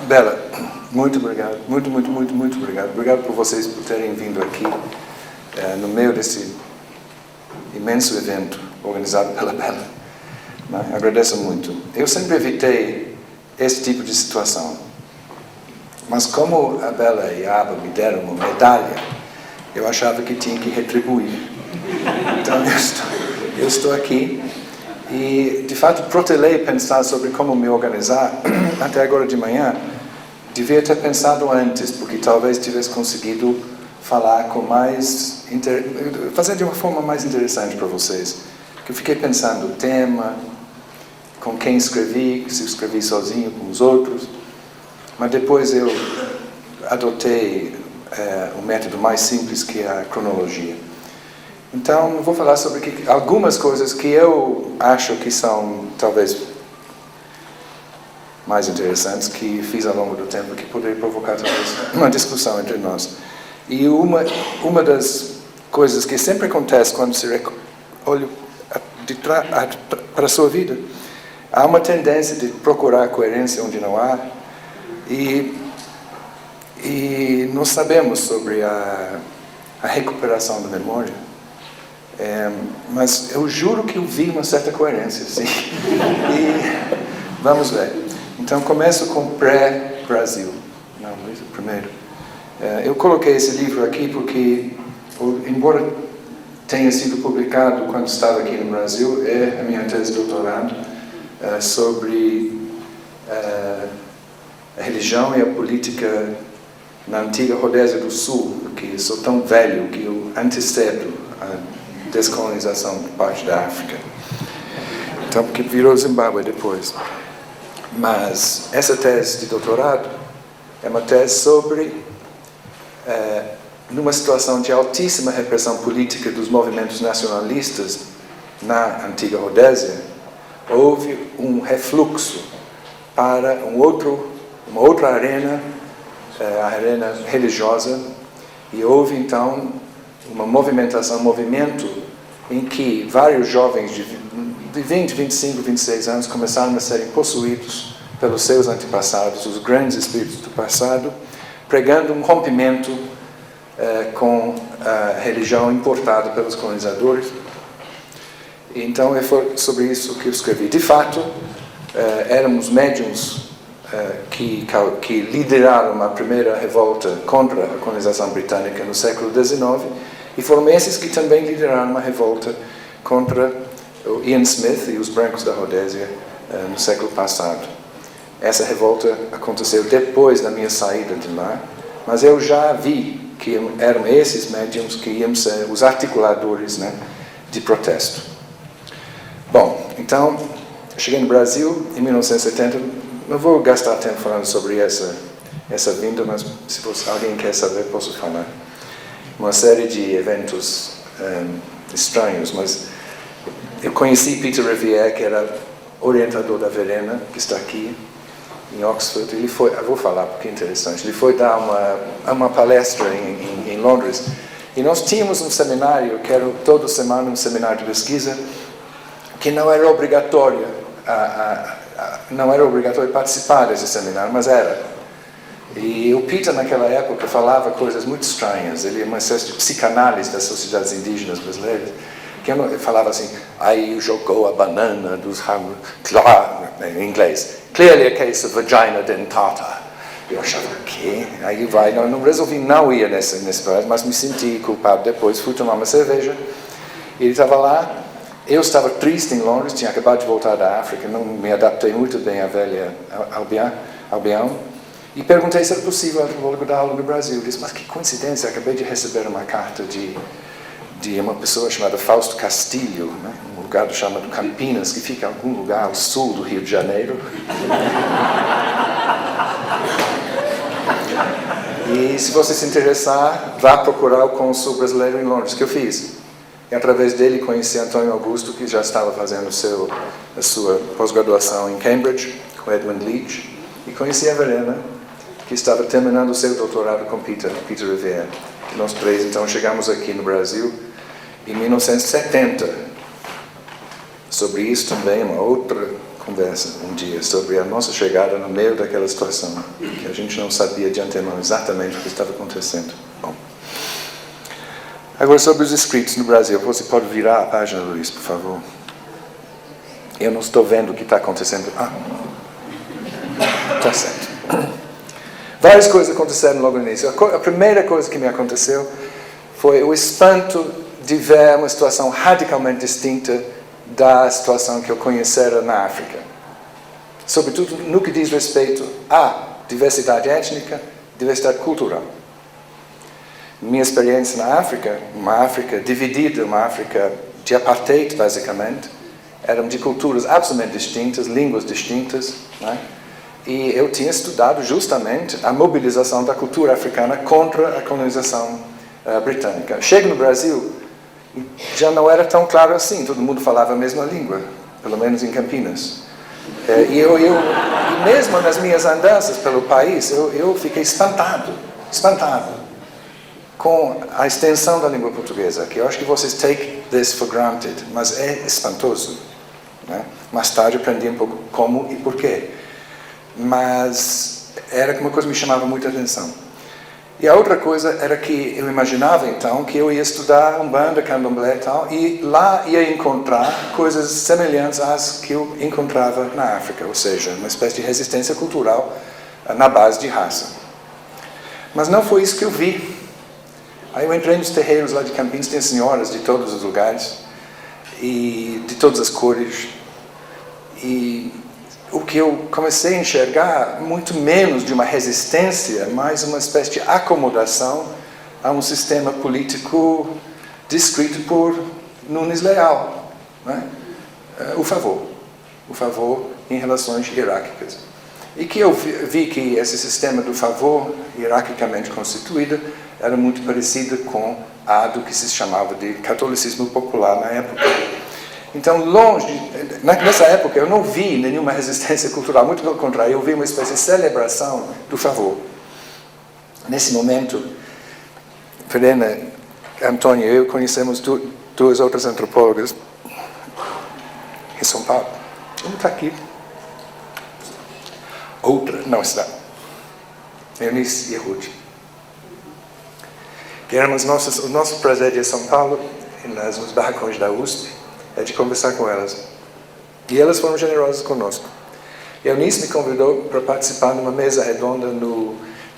Bela, muito obrigado, muito obrigado. Obrigado por vocês por terem vindo aqui no meio desse imenso evento organizado pela Bela. Agradeço muito. Eu sempre evitei esse tipo de situação, mas como a Bela e a Aba me deram uma medalha, eu achava que tinha que retribuir. Então eu estou aqui e, de fato, protelei pensar sobre como me organizar até agora de manhã. Devia ter pensado antes, porque talvez tivesse conseguido falar com fazer de uma forma mais interessante para vocês. Eu fiquei pensando o tema, com quem escrevi, se escrevi sozinho, com os outros, mas depois eu adotei um método mais simples, que é a cronologia. Então, vou falar sobre algumas coisas que eu acho que são, talvez, mais interessantes, que fiz ao longo do tempo, que poderia provocar, talvez, uma discussão entre nós. E uma das coisas que sempre acontece quando se olha para a sua vida, há uma tendência de procurar coerência onde não há, e nós sabemos sobre a recuperação da memória, mas eu juro que eu vi uma certa coerência, sim. E vamos ver. Então, começo com pré-Brasil. Não, primeiro. Eu coloquei esse livro aqui porque, embora tenha sido publicado quando estava aqui no Brasil, é a minha tese de doutorado sobre a religião e a política na antiga Rodésia do Sul, que sou tão velho que eu antecedo a descolonização de parte da África. Então, porque virou Zimbábue depois. Mas essa tese de doutorado é uma tese sobre, numa situação de altíssima repressão política dos movimentos nacionalistas na antiga Rodésia, houve um refluxo para uma outra arena, a arena religiosa, e houve então uma movimento em que vários jovens de 20, 25, 26 anos começaram a serem possuídos pelos seus antepassados, os grandes espíritos do passado, pregando um rompimento com a religião importada pelos colonizadores. Então, foi sobre isso que eu escrevi. De fato, éramos médiuns que lideraram a primeira revolta contra a colonização britânica no século XIX, e foram esses que também lideraram uma revolta contra o Ian Smith e os brancos da Rodésia no século passado. Essa revolta aconteceu depois da minha saída de lá, mas eu já vi que eram esses médiums que iam ser os articuladores, né, de protesto. Bom, então, cheguei no Brasil em 1970. Não vou gastar tempo falando sobre essa vinda, mas se alguém quer saber, posso falar. Uma série de eventos estranhos, mas eu conheci Peter Riviere, que era orientador da Verena, que está aqui em Oxford. Ele foi, eu vou falar porque é interessante, ele foi dar uma palestra em Londres, e nós tínhamos um seminário, que era toda semana um seminário de pesquisa, que não era obrigatório participar desse seminário, mas era. E o Peter, naquela época, falava coisas muito estranhas. Ele é uma espécie de psicanálise das sociedades indígenas brasileiras, que falava assim, aí jogou a banana dos ramos, em inglês, clearly a case of vagina dentata. Eu achava, que? Aí vai, não resolvi não ir nesse país, mas me senti culpado depois, fui tomar uma cerveja, e ele estava lá, eu estava triste em Londres, tinha acabado de voltar da África, não me adaptei muito bem à velha Albião, e perguntei se era possível antropólogo dar aula no Brasil. Ele disse, mas que coincidência, acabei de receber uma carta de uma pessoa chamada Fausto Castilho, né, um lugar chamado Campinas, que fica em algum lugar ao sul do Rio de Janeiro. E se você se interessar, vá procurar o cônsul brasileiro em Londres, que eu fiz. E através dele conheci Antônio Augusto, que já estava fazendo a sua pós-graduação em Cambridge, com Edmund Leach, e conheci a Verena, que estava terminando o seu doutorado com Peter Riviere. E nós três, então, chegamos aqui no Brasil em 1970. Sobre isso também, uma outra conversa um dia sobre a nossa chegada no meio daquela situação, que a gente não sabia de antemão exatamente o que estava acontecendo. Bom. Agora, sobre os escritos no Brasil. Você pode virar a página, Luiz, por favor? Eu não estou vendo o que está acontecendo. Está certo. Várias coisas aconteceram logo no início. A primeira coisa que me aconteceu foi o espanto de ver uma situação radicalmente distinta da situação que eu conhecera na África. Sobretudo no que diz respeito à diversidade étnica, diversidade cultural. Minha experiência na África, uma África dividida, uma África de apartheid, basicamente, eram de culturas absolutamente distintas, línguas distintas, né? E eu tinha estudado justamente a mobilização da cultura africana contra a colonização britânica. Chego no Brasil, já não era tão claro assim, todo mundo falava a mesma língua, pelo menos em Campinas. E mesmo nas minhas andanças pelo país, eu fiquei espantado com a extensão da língua portuguesa, que eu acho que vocês take this for granted, mas é espantoso, né? Mais tarde aprendi um pouco como e porquê. Mas era uma coisa que me chamava muita atenção. E a outra coisa era que eu imaginava então que eu ia estudar Umbanda, Candomblé e tal, e lá ia encontrar coisas semelhantes às que eu encontrava na África, ou seja, uma espécie de resistência cultural na base de raça. Mas não foi isso que eu vi. Aí eu entrei nos terreiros lá de Campinas, tem senhoras de todos os lugares, e de todas as cores, e o que eu comecei a enxergar, muito menos de uma resistência, mas uma espécie de acomodação a um sistema político descrito por Nunes Leal, né? O favor em relações hierárquicas. E que eu vi que esse sistema do favor, hierarquicamente constituído, era muito parecido com a do que se chamava de catolicismo popular na época. Então, nessa época, eu não vi nenhuma resistência cultural, muito pelo contrário, eu vi uma espécie de celebração do favor. Nesse momento, Verena, Antônia e eu conhecemos duas outras antropólogas em São Paulo. Uma está aqui. Outra não está. Eunice e Ruth. Que éramos o nosso prazer de São Paulo, nos barracões da USP, é de conversar com elas. E elas foram generosas conosco. E a Eunice me convidou para participar de uma mesa redonda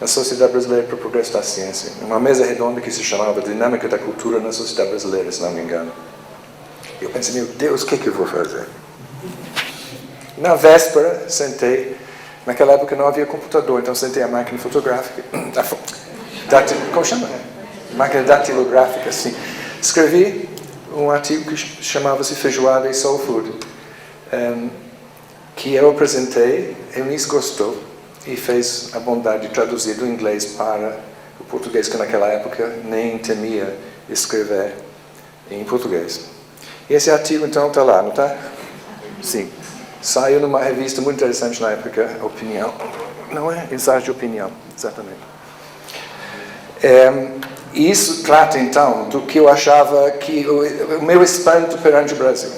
na Sociedade Brasileira para o Progresso da Ciência. Uma mesa redonda que se chamava Dinâmica da Cultura na Sociedade Brasileira, se não me engano. E eu pensei, meu Deus, o que eu vou fazer? Na véspera, sentei. Naquela época não havia computador, então sentei a máquina fotográfica. Como chama? Máquina datilográfica, sim. Escrevi um artigo que chamava-se Feijoada e Soul Food, que eu apresentei, Eunice gostou e fez a bondade de traduzir do inglês para o português, que naquela época nem temia escrever em português. E esse artigo então está lá, não está? Sim. Saiu numa revista muito interessante na época, Opinião. Não é? Ensaio de Opinião, exatamente. E isso trata, então, do que eu achava que o meu espanto perante o Brasil.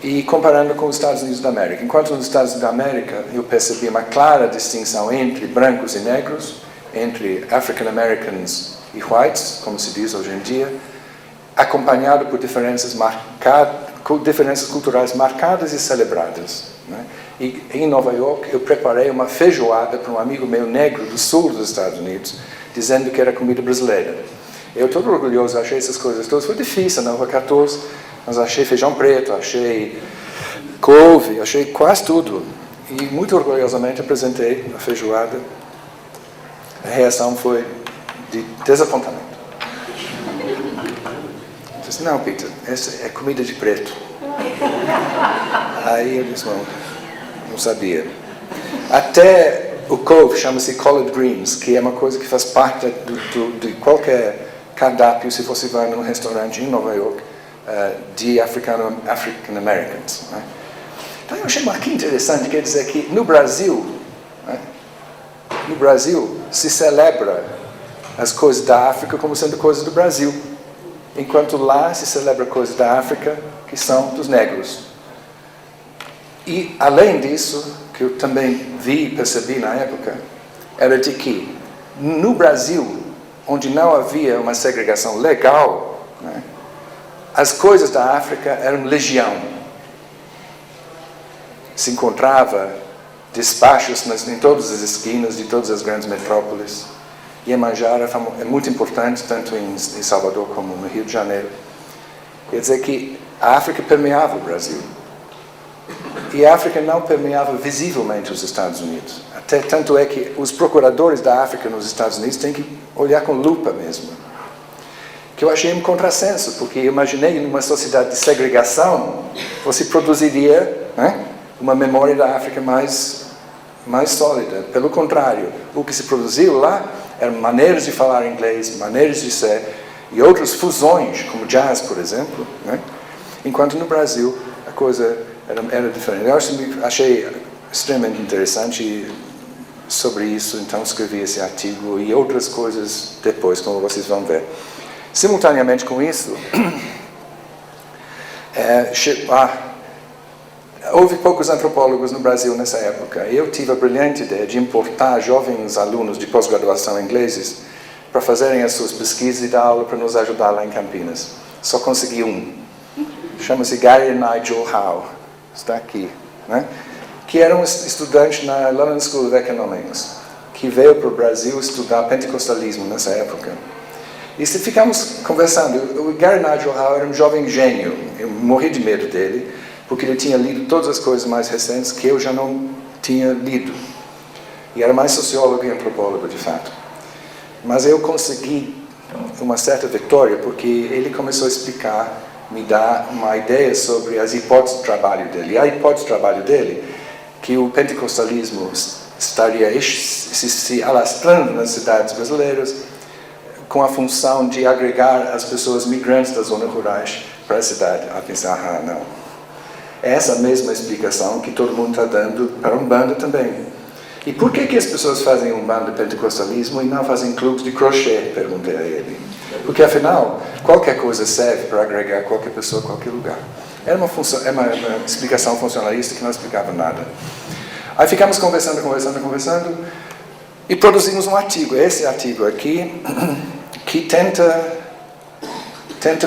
E comparando com os Estados Unidos da América. Enquanto nos Estados Unidos da América eu percebi uma clara distinção entre brancos e negros, entre African Americans e whites, como se diz hoje em dia, acompanhado por diferenças culturais marcadas e celebradas, né? E em Nova York eu preparei uma feijoada para um amigo meu negro do sul dos Estados Unidos, dizendo que era comida brasileira. Eu todo orgulhoso, achei essas coisas todas. Foi difícil na Rua 14, mas achei feijão preto, achei couve, achei quase tudo. E muito orgulhosamente apresentei a feijoada. A reação foi de desapontamento. Eu disse, não, Peter, essa é comida de preto. Aí eu disse, não sabia. Até o couve chama-se collard greens, que é uma coisa que faz parte de qualquer cardápio se você vai num restaurante em Nova York de African Americans, né? Então eu achei que interessante, quer dizer que no Brasil, né, se celebra as coisas da África como sendo coisas do Brasil, enquanto lá se celebra coisas da África que são dos negros. E, além disso, que eu também vi e percebi na época, era de que, no Brasil, onde não havia uma segregação legal, né, as coisas da África eram legião. Se encontrava despachos em todas as esquinas de todas as grandes metrópoles. Iemanjá é muito importante, tanto em Salvador como no Rio de Janeiro. Quer dizer que a África permeava o Brasil. E a África não permeava visivelmente os Estados Unidos. Até tanto é que os procuradores da África nos Estados Unidos têm que olhar com lupa mesmo. Que eu achei um contrassenso, porque eu imaginei numa sociedade de segregação, você produziria, né, uma memória da África mais sólida. Pelo contrário, o que se produziu lá eram maneiras de falar inglês, maneiras de ser, e outras fusões, como jazz, por exemplo, né? Enquanto no Brasil a coisa era diferente. Eu achei extremamente interessante sobre isso, então escrevi esse artigo e outras coisas depois, como vocês vão ver. Simultaneamente com isso, houve poucos antropólogos no Brasil nessa época. Eu tive a brilhante ideia de importar jovens alunos de pós-graduação ingleses para fazerem as suas pesquisas e dar aula para nos ajudar lá em Campinas. Só consegui um. Chama-se Gary Nigel Howe. Está aqui. Né? Que era um estudante na London School of Economics, que veio para o Brasil estudar pentecostalismo nessa época. E ficamos conversando. O Gary Nigel Howe era um jovem gênio. Eu morri de medo dele, porque ele tinha lido todas as coisas mais recentes que eu já não tinha lido. E era mais sociólogo e antropólogo, de fato. Mas eu consegui uma certa vitória, porque ele começou a explicar, me dar uma ideia sobre as hipóteses de trabalho dele. E a hipótese de trabalho dele, que o pentecostalismo estaria se alastrando nas cidades brasileiras, com a função de agregar as pessoas migrantes das zonas rurais para a cidade. A pensar, não. É essa mesma explicação que todo mundo está dando para a Umbanda também. E por que as pessoas fazem Umbanda pentecostalismo e não fazem clubes de crochê? Perguntei a ele. Porque, afinal, qualquer coisa serve para agregar qualquer pessoa a qualquer lugar. Era uma explicação funcionalista que não explicava nada. Aí ficamos conversando, e produzimos um artigo. Esse artigo aqui, que tenta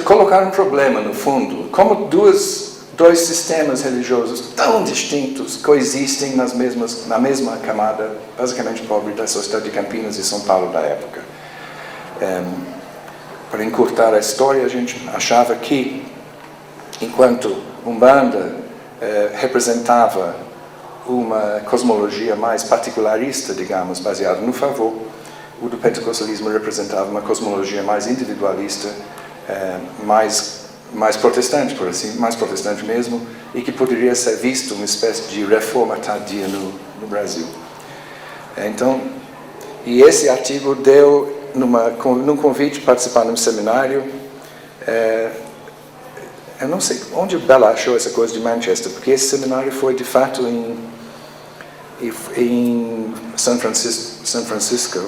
colocar um problema no fundo. Como dois sistemas religiosos tão distintos coexistem na mesma camada, basicamente pobre, da sociedade de Campinas e São Paulo da época. Para encurtar a história, a gente achava que, enquanto Umbanda representava uma cosmologia mais particularista, digamos, baseada no favor, o do pentecostalismo representava uma cosmologia mais individualista, mais protestante, por assim, mais protestante mesmo, e que poderia ser visto uma espécie de reforma tardia no Brasil. Então, e esse artigo deu num convite para participar num seminário. Eu não sei onde o Bella achou essa coisa de Manchester, porque esse seminário foi de fato em São Francisco.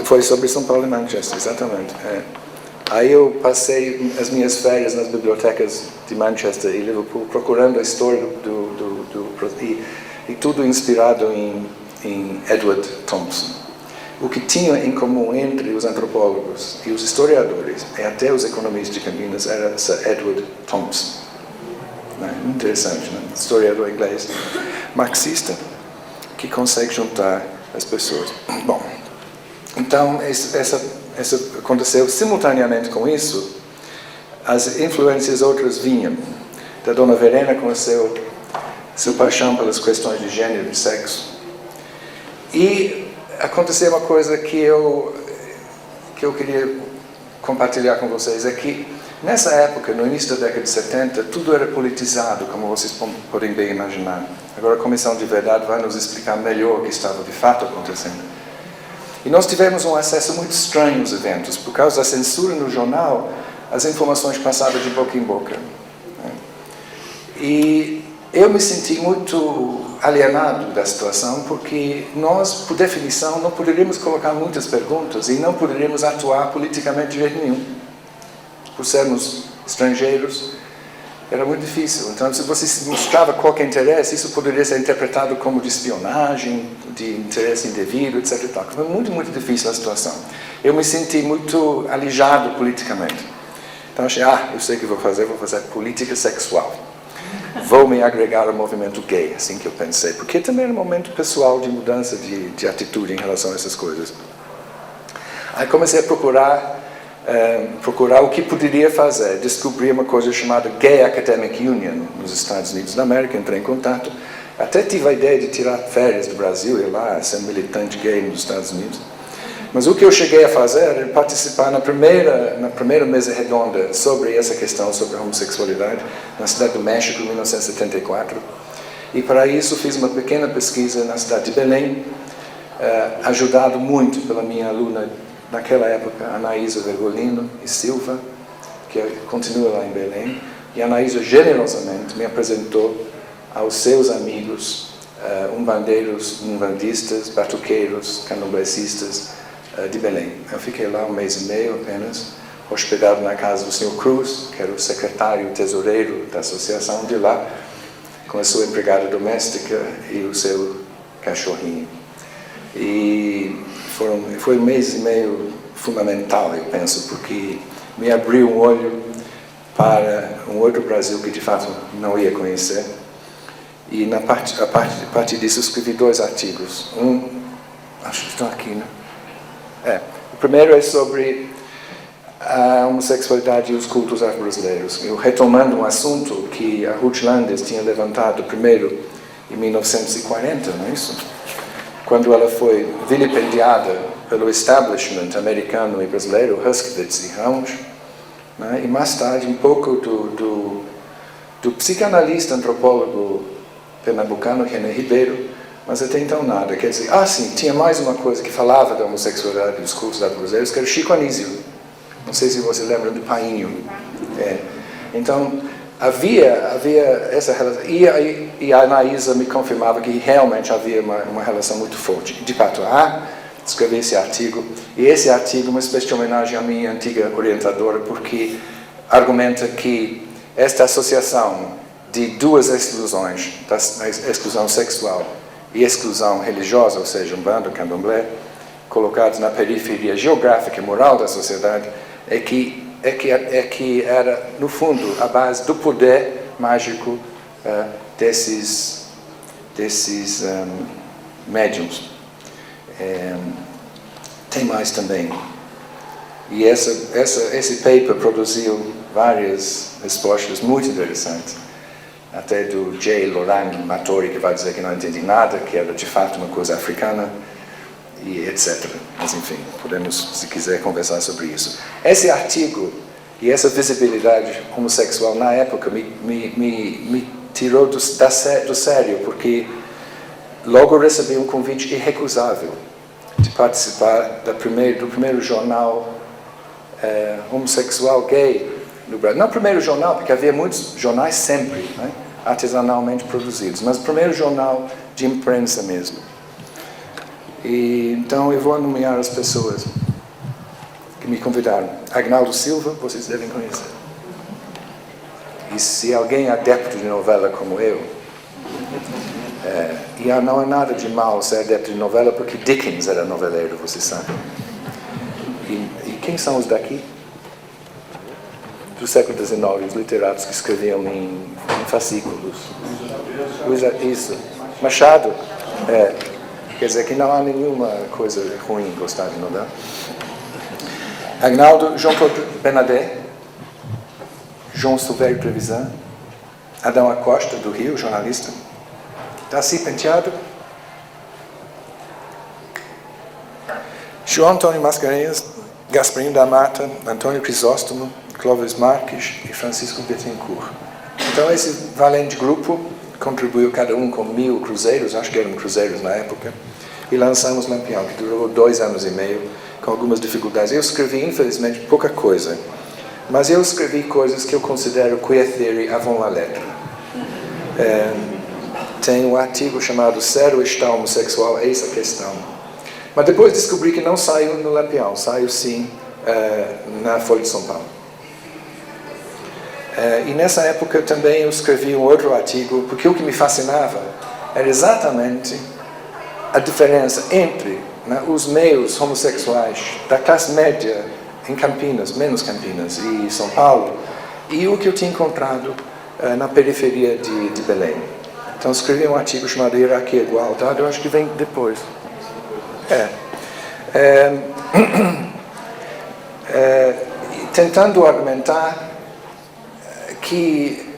Foi sobre São Paulo e Manchester, exatamente. Aí eu passei as minhas férias nas bibliotecas de Manchester e Liverpool procurando a história e tudo inspirado em Edward Thompson. O que tinha em comum entre os antropólogos e os historiadores, e até os economistas de Campinas, era Sir Edward Thompson. Interessante, né? Historiador inglês, marxista, que consegue juntar as pessoas. Bom, então, essa aconteceu simultaneamente com isso. As influências outras vinham da Dona Verena com seu paixão pelas questões de gênero e sexo. E aconteceu uma coisa que eu queria compartilhar com vocês, é que nessa época, no início da década de 70, tudo era politizado, como vocês podem bem imaginar. Agora a Comissão de Verdade vai nos explicar melhor o que estava de fato acontecendo. E nós tivemos um acesso muito estranho aos eventos. Por causa da censura no jornal, as informações passavam de boca em boca. E eu me senti muito alienado da situação, porque nós, por definição, não poderíamos colocar muitas perguntas e não poderíamos atuar politicamente de jeito nenhum. Por sermos estrangeiros, Era muito difícil. Então, se você mostrava qualquer interesse, isso poderia ser interpretado como de espionagem, de interesse indevido, etc. Foi muito, muito difícil a situação. Eu me senti muito alijado politicamente. Então, achei, eu sei o que vou fazer política sexual. Vou me agregar ao movimento gay, assim que eu pensei. Porque também era um momento pessoal de mudança de atitude em relação a essas coisas. Aí comecei a procurar o que poderia fazer. Descobri uma coisa chamada Gay Academic Union nos Estados Unidos da América, entrei em contato. Até tive a ideia de tirar férias do Brasil, ir lá, ser militante gay nos Estados Unidos. Mas o que eu cheguei a fazer era participar na primeira mesa redonda sobre essa questão, sobre a homossexualidade, na cidade do México, em 1974. E para isso fiz uma pequena pesquisa na cidade de Belém, ajudado muito pela minha aluna naquela época, Anaísa Vergolino e Silva, que continua lá em Belém. E a Anaísa generosamente me apresentou aos seus amigos, umbandistas, batuqueiros, candomblecistas de Belém. Eu fiquei lá 1 mês e meio apenas, hospedado na casa do Sr. Cruz, que era o secretário e tesoureiro da associação de lá, com a sua empregada doméstica e o seu cachorrinho. E foi 1 mês e meio fundamental, eu penso, porque me abriu um olho para um outro Brasil que de fato não ia conhecer. E a partir disso escrevi 2 artigos. Acho que estão aqui, né? O primeiro é sobre a homossexualidade e os cultos afro-brasileiros. Eu retomando um assunto que a Ruth Landes tinha levantado primeiro em 1940, não é isso? Quando ela foi vilipendiada pelo establishment americano e brasileiro, Huskowitz e Ramos, né? E mais tarde um pouco do psicanalista antropólogo pernambucano, René Ribeiro, mas até então nada. Quer dizer, sim, tinha mais uma coisa que falava da homossexualidade e dos cultos afro-brasileiros, que era o Chico Anísio. Não sei se você lembra do Painho. Então, havia essa relação. E a Anaísa me confirmava que realmente havia uma relação muito forte. De fato, escrevi esse artigo. E esse artigo é uma espécie de homenagem à minha antiga orientadora, porque argumenta que esta associação de 2 exclusões, a exclusão sexual e exclusão religiosa, ou seja, umbanda, candomblé, colocados na periferia geográfica e moral da sociedade, é que era, no fundo, a base do poder mágico desses médiums. Tem mais também. E esse paper produziu várias respostas muito interessantes. Até do J. Lorang Matori, que vai dizer que não entendi nada, que era de fato uma coisa africana, e etc. Mas enfim, podemos, se quiser, conversar sobre isso. Esse artigo e essa visibilidade homossexual na época me tirou do sério, porque logo recebi um convite irrecusável de participar do primeiro jornal homossexual gay no Brasil. Não o primeiro jornal, porque havia muitos jornais sempre, né, artesanalmente produzidos, mas o primeiro jornal de imprensa mesmo. E então eu vou nomear as pessoas que me convidaram. Agnaldo Silva, vocês devem conhecer. E se alguém é adepto de novela como eu, e não há nada de mal ser adepto de novela, porque Dickens era noveleiro, vocês sabem. E quem são os daqui? Do século XIX, os literatos que escreviam em fascículos. Isso. Machado. Quer dizer que não há nenhuma coisa ruim em gostar de novela. Agnaldo, Jean-Claude Benadet, João Silvério Trevisan, Adão Acosta, do Rio, jornalista, Darcy Penteado, João Antônio Mascarenhas, Gasparinho da Mata, Antônio Crisóstomo, Clóvis Marques e Francisco Bettencourt. Então esse valente grupo contribuiu cada um com 1000 cruzeiros, acho que eram cruzeiros na época, e lançamos Lampião, que durou 2 anos e meio, com algumas dificuldades. Eu escrevi, infelizmente, pouca coisa, mas eu escrevi coisas que eu considero queer theory avant la lettre. Tem um artigo chamado Ser ou Estar Homossexual, Eis a Questão. Mas depois descobri que não saiu no Lampião, saiu sim na Folha de São Paulo. E nessa época também eu escrevi um outro artigo, porque o que me fascinava era exatamente a diferença entre os meios homossexuais da classe média em Campinas, menos Campinas, e São Paulo, e o que eu tinha encontrado na periferia de Belém. Então escrevi um artigo chamado Hierarquia e Igualdade, eu acho que vem depois. Tentando argumentar que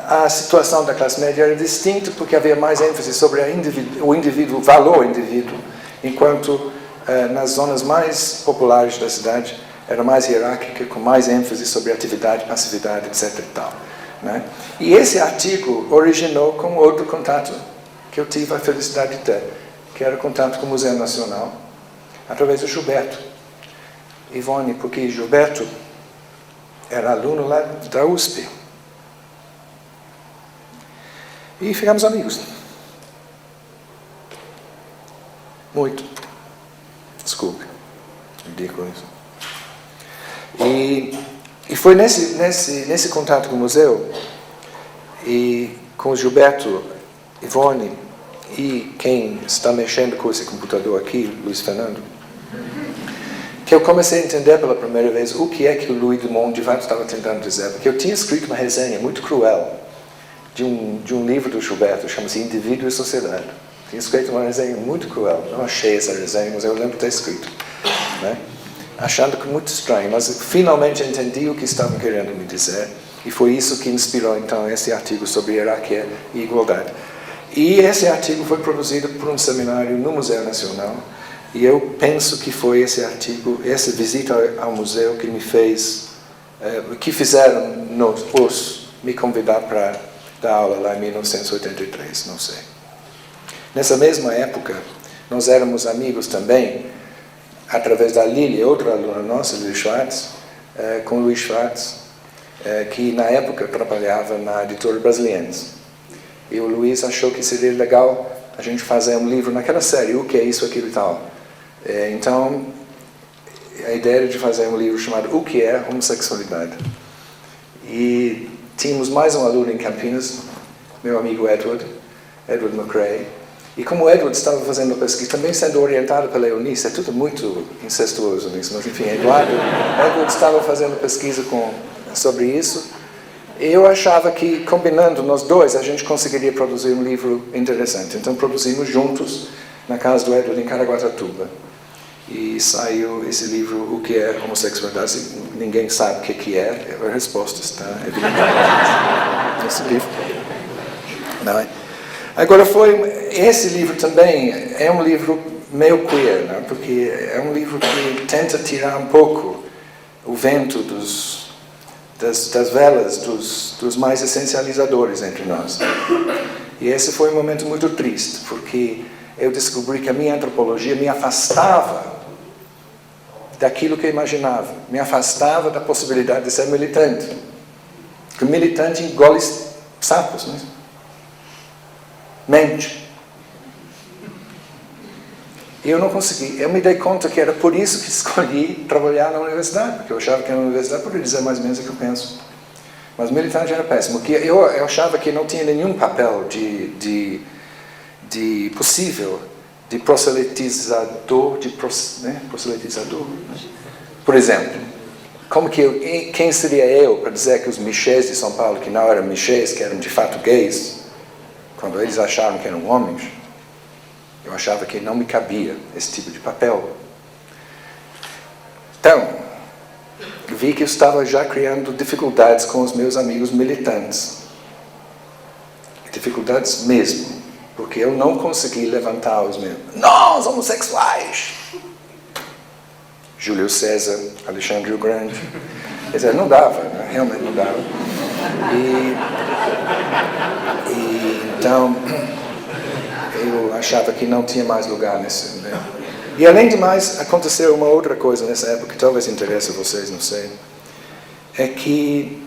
a situação da classe média era distinta porque havia mais ênfase sobre o indivíduo, o valor indivíduo, enquanto nas zonas mais populares da cidade era mais hierárquica, com mais ênfase sobre atividade, passividade, etc. e tal. Né? E esse artigo originou com outro contato que eu tive a felicidade de ter, que era contato com o Museu Nacional, através do Gilberto Ivone, porque Gilberto era aluno lá da USP. E ficamos amigos. Muito. Desculpe. Ridículo isso. E foi nesse contato com o museu, e com o Gilberto Ivone, e quem está mexendo com esse computador aqui, Luiz Fernando, que eu comecei a entender pela primeira vez o que é que o Louis Dumont de fato estava tentando dizer. Porque eu tinha escrito uma resenha muito cruel de um livro do Gilberto, chama-se Indivíduo e Sociedade. Tinha escrito uma resenha muito cruel. Não achei essa resenha, mas eu lembro de ter escrito. Né? Achando que muito estranho, mas finalmente entendi o que estavam querendo me dizer. E foi isso que inspirou, então, esse artigo sobre hierarquia e igualdade. E esse artigo foi produzido por um seminário no Museu Nacional. E eu penso que foi esse artigo, essa visita ao museu que me fez, que fizeram me convidar para dar aula lá em 1983, não sei. Nessa mesma época, nós éramos amigos também, através da Lili, outra aluna nossa, Lili Schwartz, com o Luiz Schwartz, que na época trabalhava na editora Brasiliense. E o Luiz achou que seria legal a gente fazer um livro naquela série, o que é isso, aquilo e tal. Então, a ideia era de fazer um livro chamado O que é homossexualidade. E tínhamos mais um aluno em Campinas, meu amigo Edward McRae. E como o Edward estava fazendo a pesquisa, também sendo orientado pela Eunice, é tudo muito incestuoso nisso, mas enfim, Edward estava fazendo pesquisa sobre isso. E eu achava que, combinando nós dois, a gente conseguiria produzir um livro interessante. Então, produzimos juntos, na casa do Edward, em Caraguatatuba. E saiu esse livro, O que é homossexualidade? Ninguém sabe o que é, a resposta está evidentemente nesse livro. Não é? Agora, esse livro também é um livro meio queer, não é? Porque é um livro que tenta tirar um pouco o vento das velas dos mais essencializadores entre nós. E esse foi um momento muito triste, porque eu descobri que a minha antropologia me afastava daquilo que eu imaginava, me afastava da possibilidade de ser militante. Porque o militante engole sapos, não é? Mente. E eu não consegui. Eu me dei conta que era por isso que escolhi trabalhar na universidade, porque eu achava que na universidade poderia dizer mais ou menos o que eu penso. Mas o militante era péssimo, porque eu achava que não tinha nenhum papel de possível de prosselitizador, prosselitizador. Por exemplo, quem seria eu para dizer que os michês de São Paulo, que não eram michês, que eram de fato gays, quando eles acharam que eram homens, eu achava que não me cabia esse tipo de papel. Então, vi que eu estava já criando dificuldades com os meus amigos militantes. Dificuldades mesmo. Porque eu não consegui levantar os meus. Nós, homossexuais! Júlio César, Alexandre o Grande. Quer dizer, não dava, né? Realmente não dava. Então, eu achava que não tinha mais lugar nesse. Né? E além de mais, aconteceu uma outra coisa nessa época, que talvez interesse a vocês, não sei. É que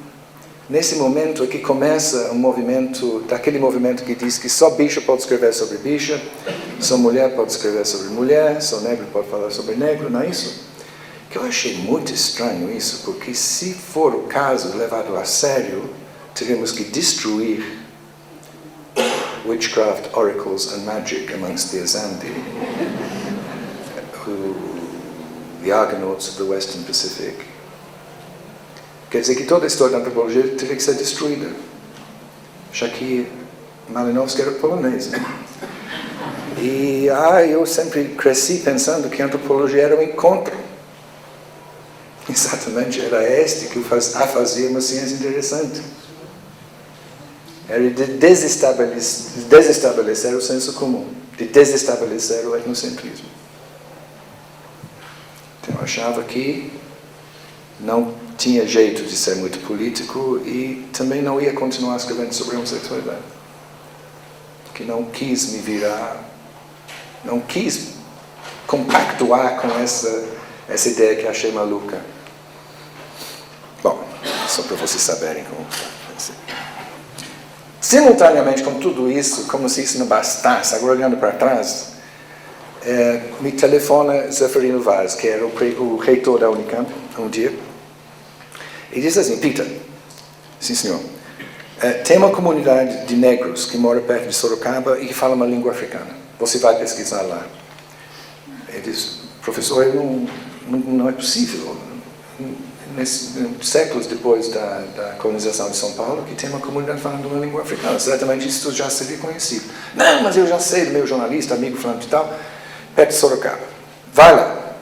nesse momento é que começa um movimento, daquele movimento que diz que só bicho pode escrever sobre bicha, só mulher pode escrever sobre mulher, só negro pode falar sobre negro, não é isso? Que eu achei muito estranho isso, porque se for o caso levado a sério, teríamos que destruir witchcraft, oracles and magic amongst the Azandi, the Argonauts of the Western Pacific. Quer dizer que toda a história da antropologia teria que ser destruída, já que Malinowski era polonês, né? E eu sempre cresci pensando que a antropologia era um encontro. Exatamente, era este que a fazia uma ciência interessante. Era de desestabilizar o senso comum, de desestabilizar o etnocentrismo. Então eu achava que não tinha jeito de ser muito político e também não ia continuar escrevendo sobre homossexualidade. Que não quis me virar, não quis compactuar com essa ideia que achei maluca. Bom, só para vocês saberem como assim. Simultaneamente com tudo isso, como se isso não bastasse, agora olhando para trás, me telefona Zeferino Vaz, que era o reitor da Unicamp, um dia, e diz assim: Peter, sim senhor, tem uma comunidade de negros que mora perto de Sorocaba e que fala uma língua africana. Você vai pesquisar lá. Ele diz: professor, não é possível. Séculos depois da colonização de São Paulo, que tem uma comunidade falando uma língua africana. Certamente isso já seria conhecido. Não, mas eu já sei do meu jornalista, amigo falando de tal, perto de Sorocaba. Vai lá.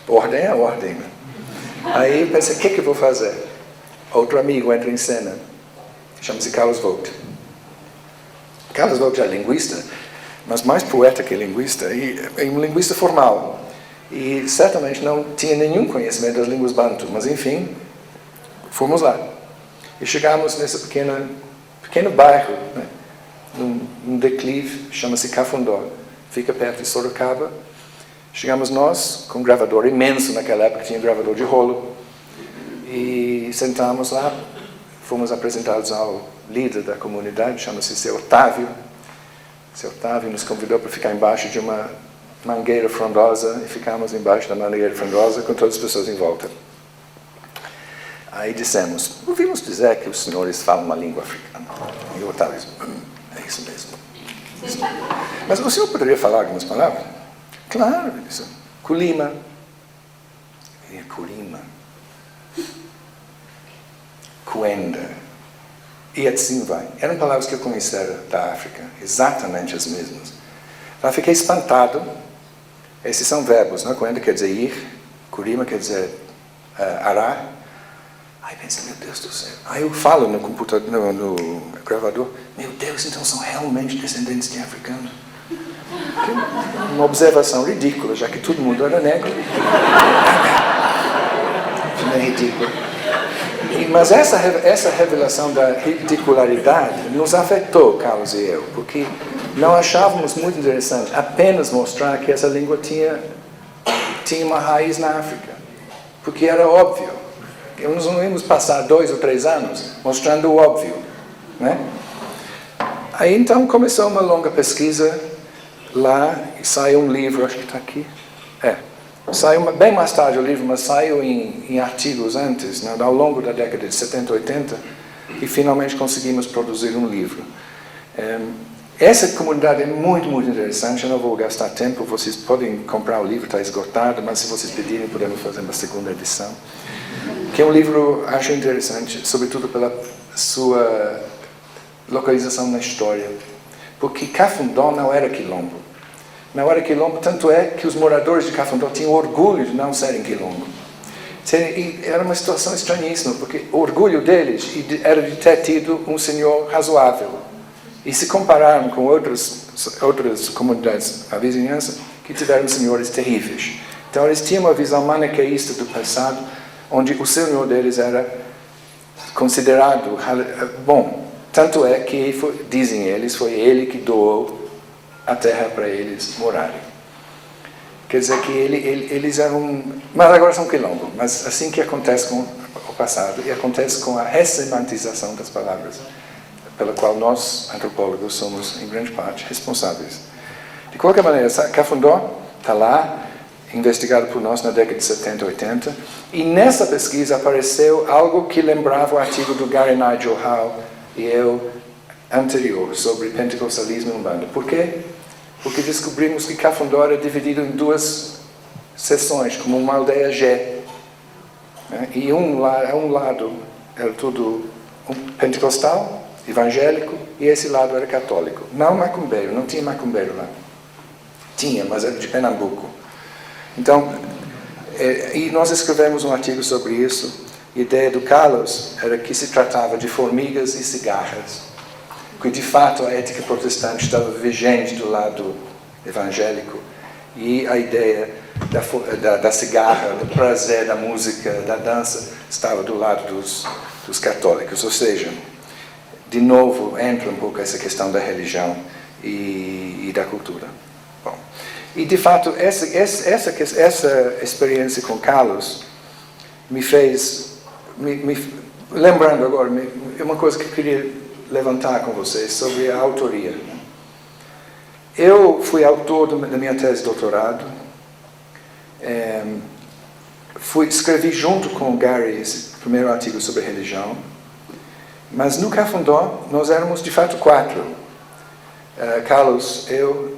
Ordem é ordem. Né? Aí eu pensei: o que eu vou fazer? Outro amigo entra em cena. Chama-se Carlos Vogt. Carlos Vogt é linguista, mas mais poeta que linguista, e é um linguista formal. E certamente não tinha nenhum conhecimento das línguas bantu, mas enfim, fomos lá. E chegamos nesse pequeno bairro, né, num declive, chama-se Cafundó, fica perto de Sorocaba. Chegamos nós, com um gravador imenso naquela época, tinha um gravador de rolo, e sentamos lá, fomos apresentados ao líder da comunidade, chama-se Seu Otávio. Seu Otávio nos convidou para ficar embaixo de uma mangueira frondosa, e ficamos embaixo da mangueira frondosa com todas as pessoas em volta. Aí dissemos: ouvimos dizer que os senhores falam uma língua africana. E o Otávio disse: é isso mesmo. Mas o senhor poderia falar algumas palavras? Claro, ele disse: Kulima. E Kulima. Kuenda. E assim vai. Eram palavras que eu conhecia da África, exatamente as mesmas. Eu fiquei espantado. Esses são verbos, não? Kuenda quer dizer ir, Kurima quer dizer arar. Aí pensei: meu Deus do céu. Aí eu falo no computador, no gravador: meu Deus, então são realmente descendentes de africanos. Uma observação ridícula, já que todo mundo era negro. É ridículo. Mas essa revelação da ridicularidade nos afetou, Carlos e eu, porque não achávamos muito interessante apenas mostrar que essa língua tinha uma raiz na África, porque era óbvio. Nós não íamos passar 2 ou 3 anos mostrando o óbvio, né? Aí então começou uma longa pesquisa lá, e saiu um livro, acho que está aqui. Saiu bem mais tarde o livro, mas saiu em artigos antes, né, ao longo da década de 70, 80, e finalmente conseguimos produzir um livro. Essa comunidade é muito, muito interessante. Eu não vou gastar tempo, vocês podem comprar o livro, está esgotado, mas se vocês pedirem, podemos fazer uma segunda edição. Que é um livro, acho interessante, sobretudo pela sua localização na história. Porque Cafundó não era quilombo. Não era quilombo, tanto é que os moradores de Cafundó tinham orgulho de não serem quilombo. E era uma situação estranhíssima, porque o orgulho deles era de ter tido um senhor razoável. E se compararam com outras comunidades da vizinhança que tiveram senhores terríveis. Então eles tinham uma visão maniqueísta do passado, onde o senhor deles era considerado bom. Tanto é que, dizem eles, foi ele que doou a terra para eles morarem. Quer dizer que eles eram... Mas agora são quilombo. Mas assim que acontece com o passado, e acontece com a ressemantização das palavras, pela qual nós, antropólogos, somos, em grande parte, responsáveis. De qualquer maneira, Cafundó está lá, investigado por nós na década de 70, 80, e nessa pesquisa apareceu algo que lembrava o artigo do Gary Nigel Howe e eu anterior, sobre pentecostalismo e umbanda. Por quê? Porque descobrimos que Cafundó era dividido em duas seções, como uma aldeia G. E um lado era tudo pentecostal, evangélico, e esse lado era católico. Não macumbeiro, não tinha macumbeiro lá. Tinha, mas era de Pernambuco. Então, e nós escrevemos um artigo sobre isso. A ideia do Carlos era que se tratava de formigas e cigarras. Que de fato a ética protestante estava vigente do lado evangélico. E a ideia da cigarra, do prazer, da música, da dança, estava do lado dos católicos. Ou seja, de novo entra um pouco essa questão da religião e da cultura. Bom, e de fato essa experiência com Carlos me fez, lembrando agora, é uma coisa que eu queria levantar com vocês sobre a autoria. Eu fui autor da minha tese de doutorado, escrevi junto com o Gary esse primeiro artigo sobre religião, mas no Cafundó nós éramos de fato 4. Carlos, eu,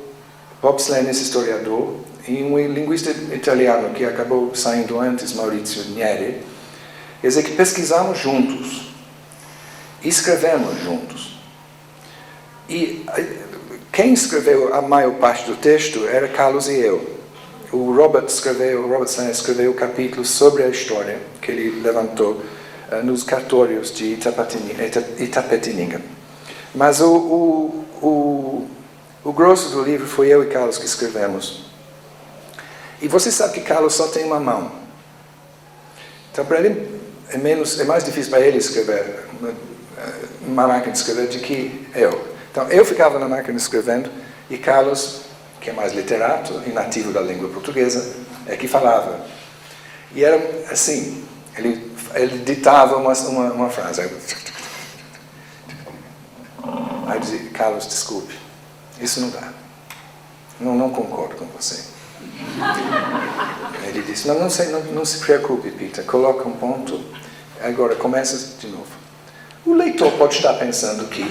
Bob Slenes, historiador, e um linguista italiano que acabou saindo antes, Maurizio Nieri. Quer dizer que pesquisamos juntos, escrevemos juntos. E quem escreveu a maior parte do texto era Carlos e eu. O Robert Slenes escreveu o capítulo sobre a história que ele levantou nos cartórios de Itapetininga. Mas o grosso do livro foi eu e Carlos que escrevemos. E você sabe que Carlos só tem uma mão. Então, para ele, é mais difícil para ele escrever uma máquina de escrever do que eu. Então, eu ficava na máquina escrevendo e Carlos, que é mais literato e nativo da língua portuguesa, é que falava. E era assim, ele ditava uma frase. Aí eu dizia, Carlos, desculpe, isso não dá. Não concordo com você. Ele disse, não se preocupe, Peter, coloca um ponto, agora começa de novo. O leitor pode estar pensando que...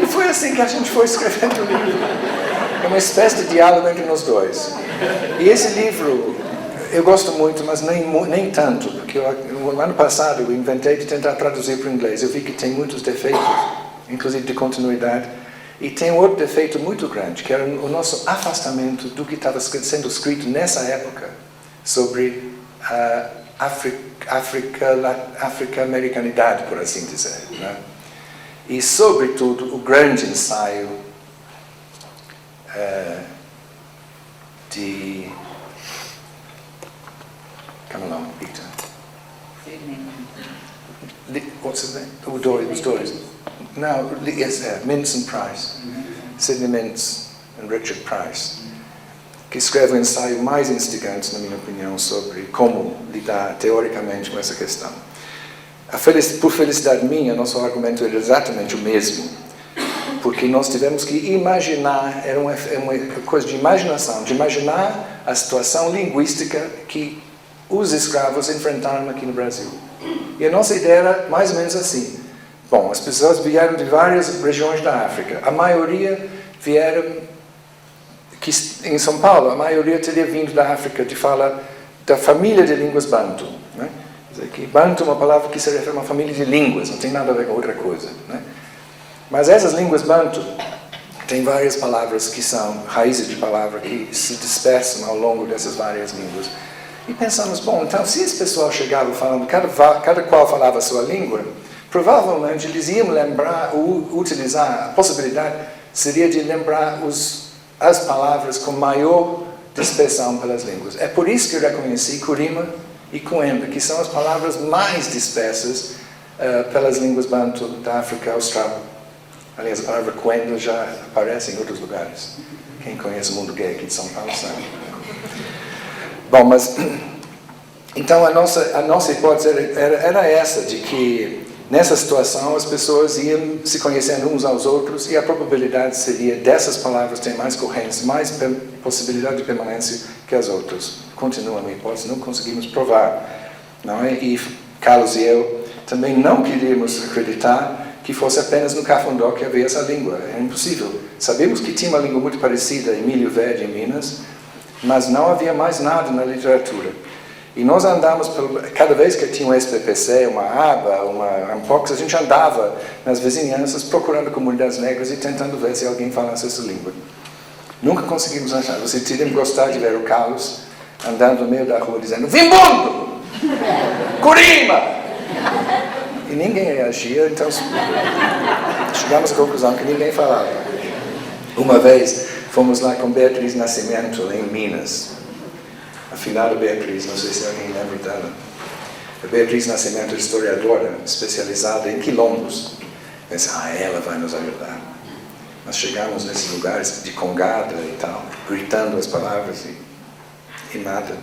E foi assim que a gente foi escrevendo o livro. É uma espécie de diálogo entre nós dois. E esse livro eu gosto muito, mas nem tanto, porque no ano passado eu inventei de tentar traduzir para o inglês. Eu vi que tem muitos defeitos, inclusive de continuidade. E tem outro defeito muito grande, que era o nosso afastamento do que estava sendo escrito nessa época sobre a África-americanidade, por assim dizer. Né? E, sobretudo, o grande ensaio de... Come along, Peter. What's his name? Os dois. Não, Mintz and Price. Sidney Mintz e Richard Price. Que escreve um ensaio mais instigante, na minha opinião, sobre como lidar teoricamente com essa questão. Por felicidade minha, nosso argumento era exatamente o mesmo. Porque nós tivemos que imaginar, era uma coisa de imaginação, de imaginar a situação linguística que os escravos enfrentaram aqui no Brasil. E a nossa ideia era mais ou menos assim. Bom, as pessoas vieram de várias regiões da África. A maioria vieram... em São Paulo, a maioria teria vindo da África, de fala da família de línguas Bantu. Né? Quer dizer, que Bantu é uma palavra que se refere a uma família de línguas, não tem nada a ver com outra coisa. Né? Mas essas línguas Bantu têm várias palavras que são raízes de palavra que se dispersam ao longo dessas várias línguas. E pensamos, bom, então se esse pessoal chegava falando, cada qual falava a sua língua, provavelmente eles iam lembrar ou utilizar, a possibilidade seria de lembrar as palavras com maior dispersão pelas línguas. É por isso que eu reconheci Kurima e Kuemba, que são as palavras mais dispersas pelas línguas Bantu da África Austral. Aliás, a palavra Kuemba já aparece em outros lugares. Quem conhece o mundo gay aqui de São Paulo sabe. Bom, mas... Então a nossa hipótese era essa, de que Nessa situação, as pessoas iam se conhecendo uns aos outros e a probabilidade seria dessas palavras ter mais correntes, mais possibilidade de permanência que as outras. Continua uma hipótese, não conseguimos provar. Não é? E Carlos e eu também não queríamos acreditar que fosse apenas no Cafundó que havia essa língua. É impossível. Sabemos que tinha uma língua muito parecida em Milho Verde, em Minas, mas não havia mais nada na literatura. E nós andamos, cada vez que tinha um SPPC, uma aba, uma Ampox, a gente andava nas vizinhanças procurando comunidades negras e tentando ver se alguém falasse essa língua. Nunca conseguimos achar. Você teria gostado de ver o Carlos andando no meio da rua dizendo Vimbundo! Curima! E ninguém reagia, então chegamos à conclusão que ninguém falava. Uma vez fomos lá com Beatriz Nascimento, em Minas. Afinal, Beatriz, não sei se alguém lembra dela. A Beatriz Nascimento é historiadora, especializada em quilombos. Pensei, ela vai nos ajudar. Nós chegamos nesses lugares de congada e tal, gritando as palavras e nada.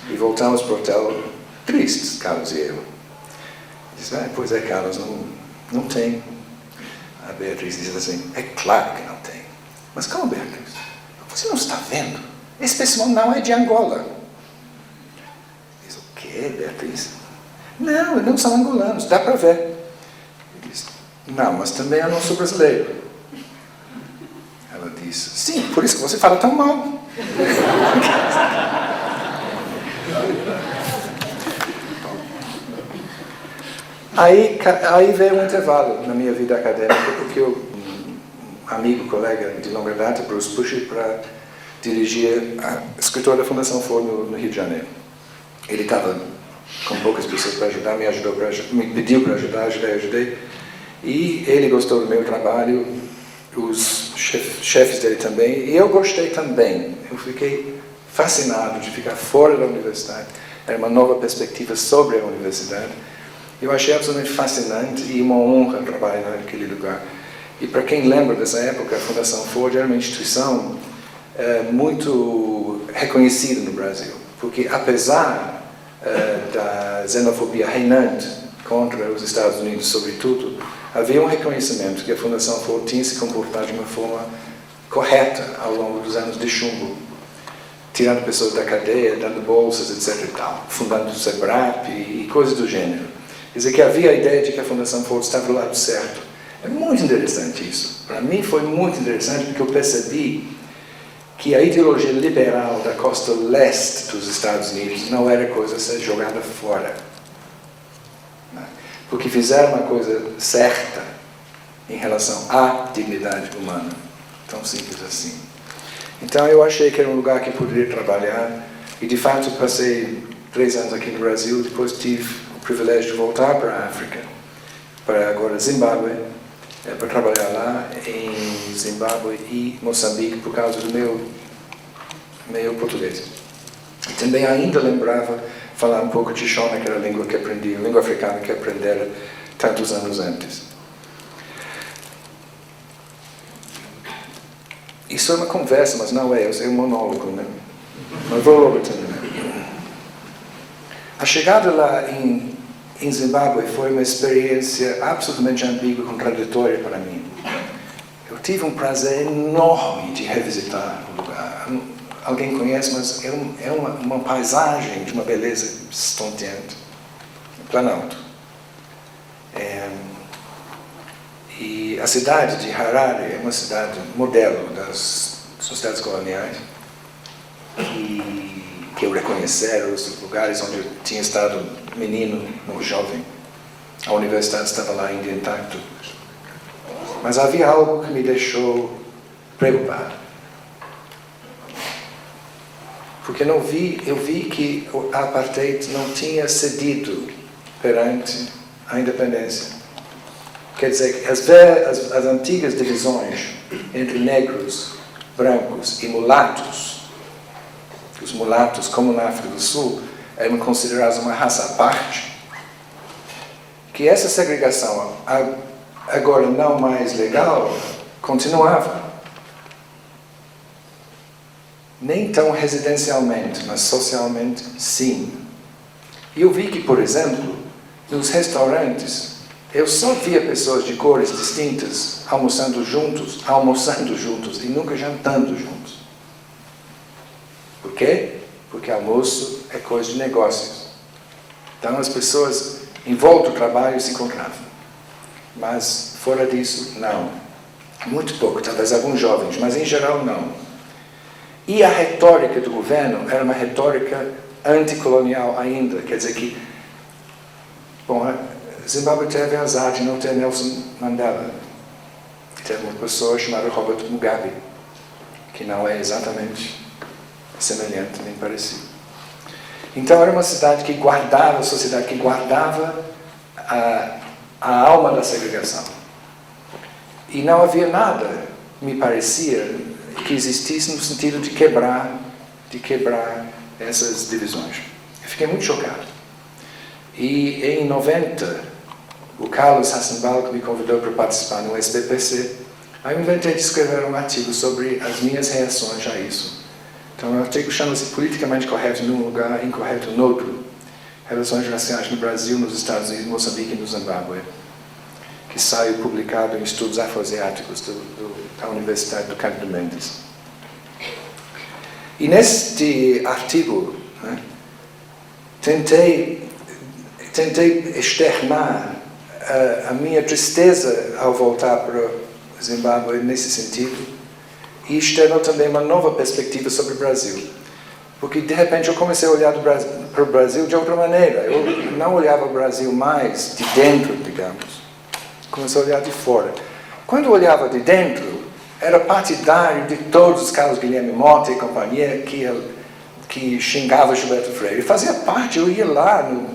E voltamos para o hotel tristes, Carlos e eu. Diz, pois é, Carlos, não tem. A Beatriz diz assim, é claro que não tem. Mas como, Beatriz? Você não está vendo? Esse pessoal não é de Angola. Diz, o quê, Beatriz? Não são angolanos, dá para ver. Diz, não, mas também eu não sou brasileiro. Ela diz, sim, por isso que você fala tão mal. Aí veio um intervalo na minha vida acadêmica, porque um amigo, colega de longa data, Bruce Pusher, para dirigir a escritora da Fundação Ford no Rio de Janeiro. Ele estava com poucas pessoas para ajudar, me pediu para ajudar, ajudei. E ele gostou do meu trabalho, os chefes dele também, e eu gostei também. Eu fiquei fascinado de ficar fora da universidade. Era uma nova perspectiva sobre a universidade. Eu achei absolutamente fascinante e uma honra trabalhar naquele lugar. E para quem lembra dessa época, a Fundação Ford era uma instituição muito reconhecida no Brasil, porque apesar da xenofobia reinante contra os Estados Unidos, sobretudo, havia um reconhecimento que a Fundação Ford tinha se comportado de uma forma correta ao longo dos anos de chumbo, tirando pessoas da cadeia, dando bolsas, etc. e tal, fundando o SEBRAP e coisas do gênero. Quer dizer que havia a ideia de que a Fundação Ford estava do lado certo. É muito interessante isso. Para mim foi muito interessante porque eu percebi que a ideologia liberal da costa leste dos Estados Unidos não era coisa a ser jogada fora. Porque fizeram uma coisa certa em relação à dignidade humana. Tão simples assim. Então eu achei que era um lugar que eu poderia trabalhar e de fato passei 3 anos aqui no Brasil, depois tive o privilégio de voltar para a África, para agora Zimbábue, para trabalhar lá em Zimbábue e Moçambique por causa do meu português. E também ainda lembrava falar um pouco de Shona, que era a língua que aprendi, a língua africana que aprendera tantos anos antes. Isso é uma conversa, mas não é um monólogo, né? Mas vou logo terminar. A chegada lá em Zimbábue foi uma experiência absolutamente ambígua e contraditória para mim. Eu tive um prazer enorme de revisitar o lugar. Alguém conhece, mas é uma paisagem de uma beleza estonteante. Planalto. E a cidade de Harare é uma cidade modelo das sociedades coloniais que eu reconhecer os lugares onde eu tinha estado menino, jovem. A universidade estava lá ainda intacto. Mas havia algo que me deixou preocupado. Porque eu vi que a apartheid não tinha cedido perante a independência. Quer dizer, que as antigas divisões entre negros, brancos e mulatos, os mulatos, como na África do Sul, eram considerados uma raça à parte, que essa segregação, agora não mais legal, continuava. Nem tão residencialmente, mas socialmente, sim. E eu vi que, por exemplo, nos restaurantes, Eu só via pessoas de cores distintas almoçando juntos e nunca jantando juntos. Por quê? Porque almoço é coisa de negócios. Então as pessoas em volta do trabalho se encontravam. Mas fora disso, não. Muito pouco, talvez alguns jovens, mas em geral não. E a retórica do governo era uma retórica anticolonial ainda. Quer dizer que, bom, Zimbábue teve azar de não ter Nelson Mandela. Teve uma pessoa chamada Robert Mugabe, que não é exatamente semelhante nem parecido. Então era uma cidade que guardava, a sociedade que guardava a alma da segregação. E não havia nada, me parecia, que existisse no sentido de quebrar essas divisões. Eu fiquei muito chocado. E em 90, o Carlos Hassenbalg me convidou para participar no SBPC. Aí eu inventei de escrever um artigo sobre as minhas reações a isso. Então o artigo chama-se Politicamente Correto num Lugar, Incorreto no Outro. Relações raciais no Brasil, nos Estados Unidos, Moçambique e no Zimbábue. Que saiu publicado em Estudos Afroasiáticos da Universidade do Cândido Mendes. E neste artigo, né, tentei externar a minha tristeza ao voltar para o Zimbábue nesse sentido, e externou também uma nova perspectiva sobre o Brasil. Porque, de repente, eu comecei a olhar para o Brasil de outra maneira. Eu não olhava o Brasil mais de dentro, digamos. Comecei a olhar de fora. Quando eu olhava de dentro, era partidário de todos os Carlos Guilherme Mota e companhia que xingava Gilberto Freire. Fazia parte, eu ia lá no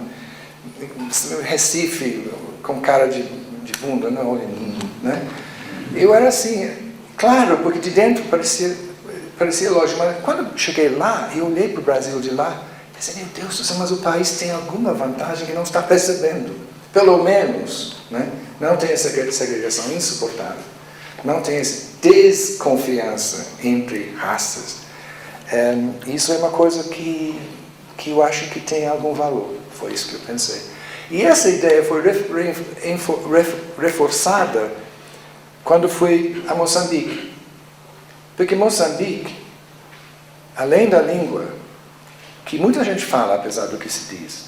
Recife, com cara de bunda, não, né? Eu era assim, claro, porque de dentro parecia lógico, mas quando cheguei lá, eu olhei para o Brasil de lá, pensei, meu Deus do céu, mas o país tem alguma vantagem que não está percebendo. Pelo menos, né? Não tem essa segregação insuportável. Não tem essa desconfiança entre raças. Isso é uma coisa que eu acho que tem algum valor. Foi isso que eu pensei. E essa ideia foi reforçada quando fui a Moçambique. Porque Moçambique, além da língua, que muita gente fala, apesar do que se diz,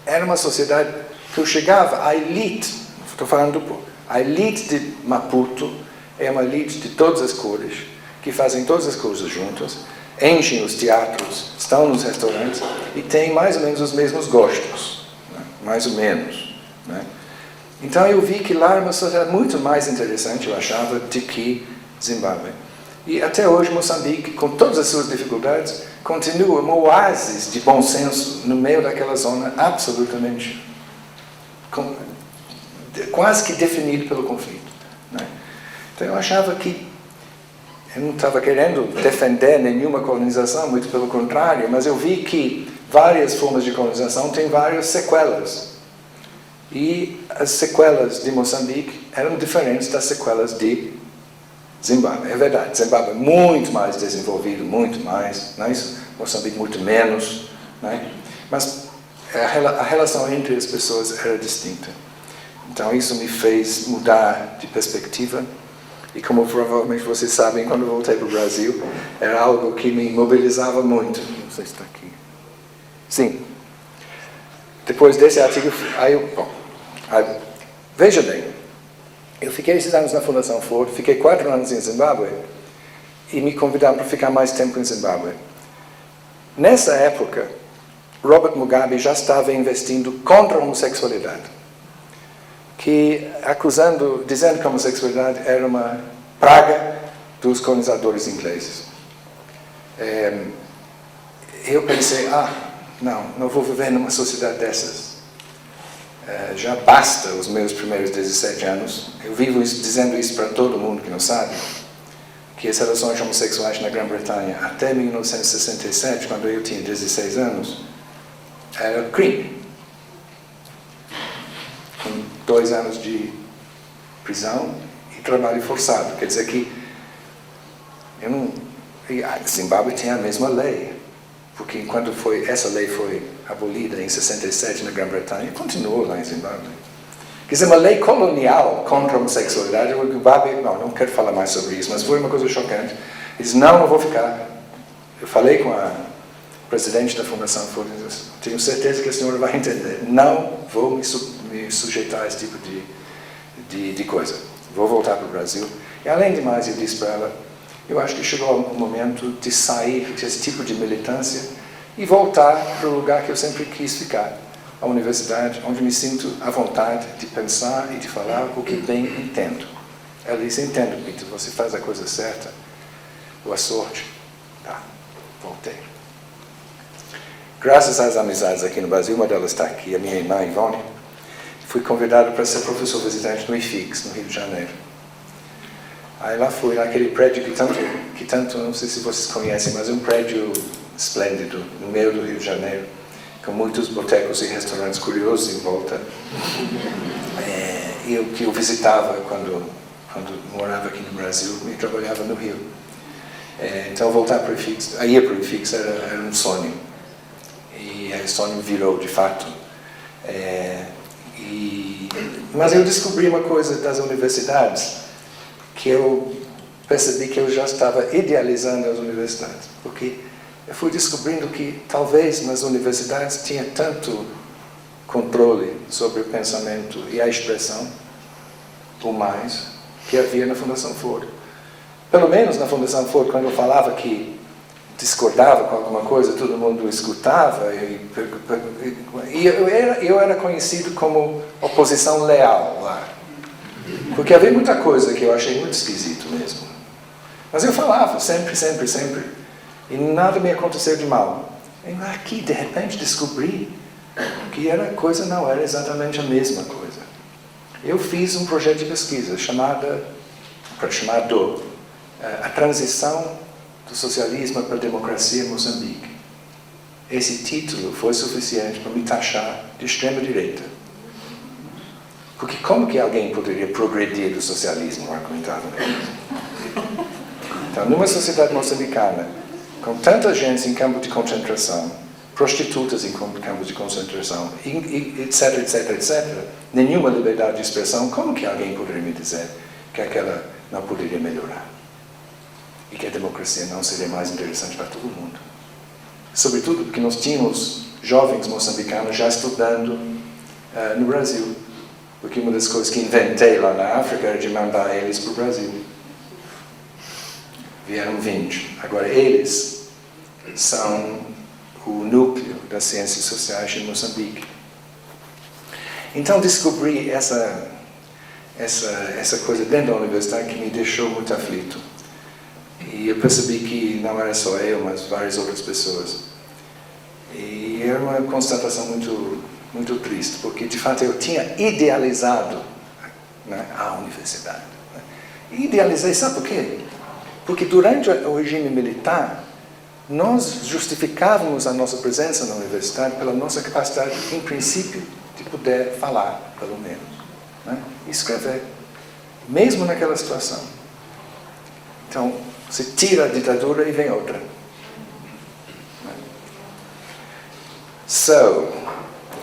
era uma sociedade que eu chegava, a elite, estou falando do povo, a elite de Maputo é uma elite de todas as cores, que fazem todas as coisas juntas, enchem os teatros, estão nos restaurantes e têm mais ou menos os mesmos gostos, né? Mais ou menos, né? Então eu vi que lá era uma sociedade muito mais interessante, eu achava, do que Zimbábue. E até hoje Moçambique, com todas as suas dificuldades, continua um oásis de bom senso no meio daquela zona absolutamente quase que definido pelo conflito, né? Então eu achava que eu não estava querendo defender nenhuma colonização, muito pelo contrário, mas eu vi que várias formas de colonização têm várias sequelas. E as sequelas de Moçambique eram diferentes das sequelas de Zimbábue. É verdade, Zimbábue é muito mais desenvolvido, muito mais, não é isso? Moçambique muito menos, né? Mas a relação entre as pessoas era distinta. Então isso me fez mudar de perspectiva. E como provavelmente vocês sabem, quando eu voltei para o Brasil, era algo que me mobilizava muito. Não sei se está aqui. Sim. Depois desse artigo, veja bem, eu fiquei 6 anos na Fundação Ford, fiquei 4 anos em Zimbábue e me convidaram para ficar mais tempo em Zimbábue. Nessa época, Robert Mugabe já estava investindo contra a homossexualidade, dizendo que a homossexualidade era uma praga dos colonizadores ingleses. Eu pensei, não vou viver numa sociedade dessas. Já basta os meus primeiros 17 anos. Eu vivo dizendo isso para todo mundo que não sabe, que as relações homossexuais na Grã-Bretanha, até 1967, quando eu tinha 16 anos, era crime. Com 2 anos de prisão e trabalho forçado. Quer dizer que Zimbábue tem a mesma lei, porque enquanto essa lei foi abolida em 67 na Grã-Bretanha, continuou lá em Zimbábue. Quer dizer, uma lei colonial contra a homossexualidade. Não quero falar mais sobre isso, mas foi uma coisa chocante. Ele disse, não, eu vou ficar. Eu falei com a presidente da Fundação Ford, tenho certeza que a senhora vai entender. Não vou me sujeitar a esse tipo de coisa. Vou voltar para o Brasil. E além de mais, eu disse para ela, eu acho que chegou o momento de sair desse tipo de militância e voltar para o lugar que eu sempre quis ficar, a universidade, onde me sinto à vontade de pensar e de falar o que bem entendo. Ela disse, entendo, Peter, você faz a coisa certa, boa sorte. Tá, voltei. Graças às amizades aqui no Brasil, uma delas está aqui, a minha irmã Ivone, fui convidado para ser professor visitante no IFIX, no Rio de Janeiro. Aí lá fui, naquele prédio que tanto, não sei se vocês conhecem, mas é um prédio esplêndido, no meio do Rio de Janeiro, com muitos botecos e restaurantes curiosos em volta. Que eu visitava quando morava aqui no Brasil e trabalhava no Rio. Então voltar para o IFIX, ir para o IFIX era um sonho. E esse sonho virou, de fato. Mas eu descobri uma coisa das universidades, que eu percebi que eu já estava idealizando as universidades. Porque eu fui descobrindo que talvez nas universidades tinha tanto controle sobre o pensamento e a expressão, ou mais, que havia na Fundação Ford. Pelo menos na Fundação Ford, quando eu falava que discordava com alguma coisa, todo mundo escutava, e eu era conhecido como oposição leal lá. Porque havia muita coisa que eu achei muito esquisito mesmo. Mas eu falava, sempre, sempre, sempre. E nada me aconteceu de mal. E aqui, de repente, descobri que a coisa não era exatamente a mesma coisa. Eu fiz um projeto de pesquisa chamado A Transição do Socialismo para a Democracia em Moçambique. Esse título foi suficiente para me taxar de extrema-direita. Porque como que alguém poderia progredir do socialismo, argumentava eles. Então, numa sociedade moçambicana, com tanta gente em campo de concentração, prostitutas em campos de concentração, etc, etc, etc, nenhuma liberdade de expressão, como que alguém poderia me dizer que aquela não poderia melhorar? E que a democracia não seria mais interessante para todo mundo? Sobretudo porque nós tínhamos jovens moçambicanos já estudando no Brasil. Porque uma das coisas que inventei lá na África era de mandar eles para o Brasil. Vieram 20. Agora, eles são o núcleo das ciências sociais em Moçambique. Então, descobri essa coisa dentro da universidade que me deixou muito aflito. E eu percebi que não era só eu, mas várias outras pessoas. E era uma constatação muito triste, porque de fato eu tinha idealizado, né, a universidade. E idealizei, sabe por quê? Porque durante o regime militar, nós justificávamos a nossa presença na universidade pela nossa capacidade, em princípio, de poder falar, pelo menos, né, e escrever, mesmo naquela situação. Então, você tira a ditadura e vem outra.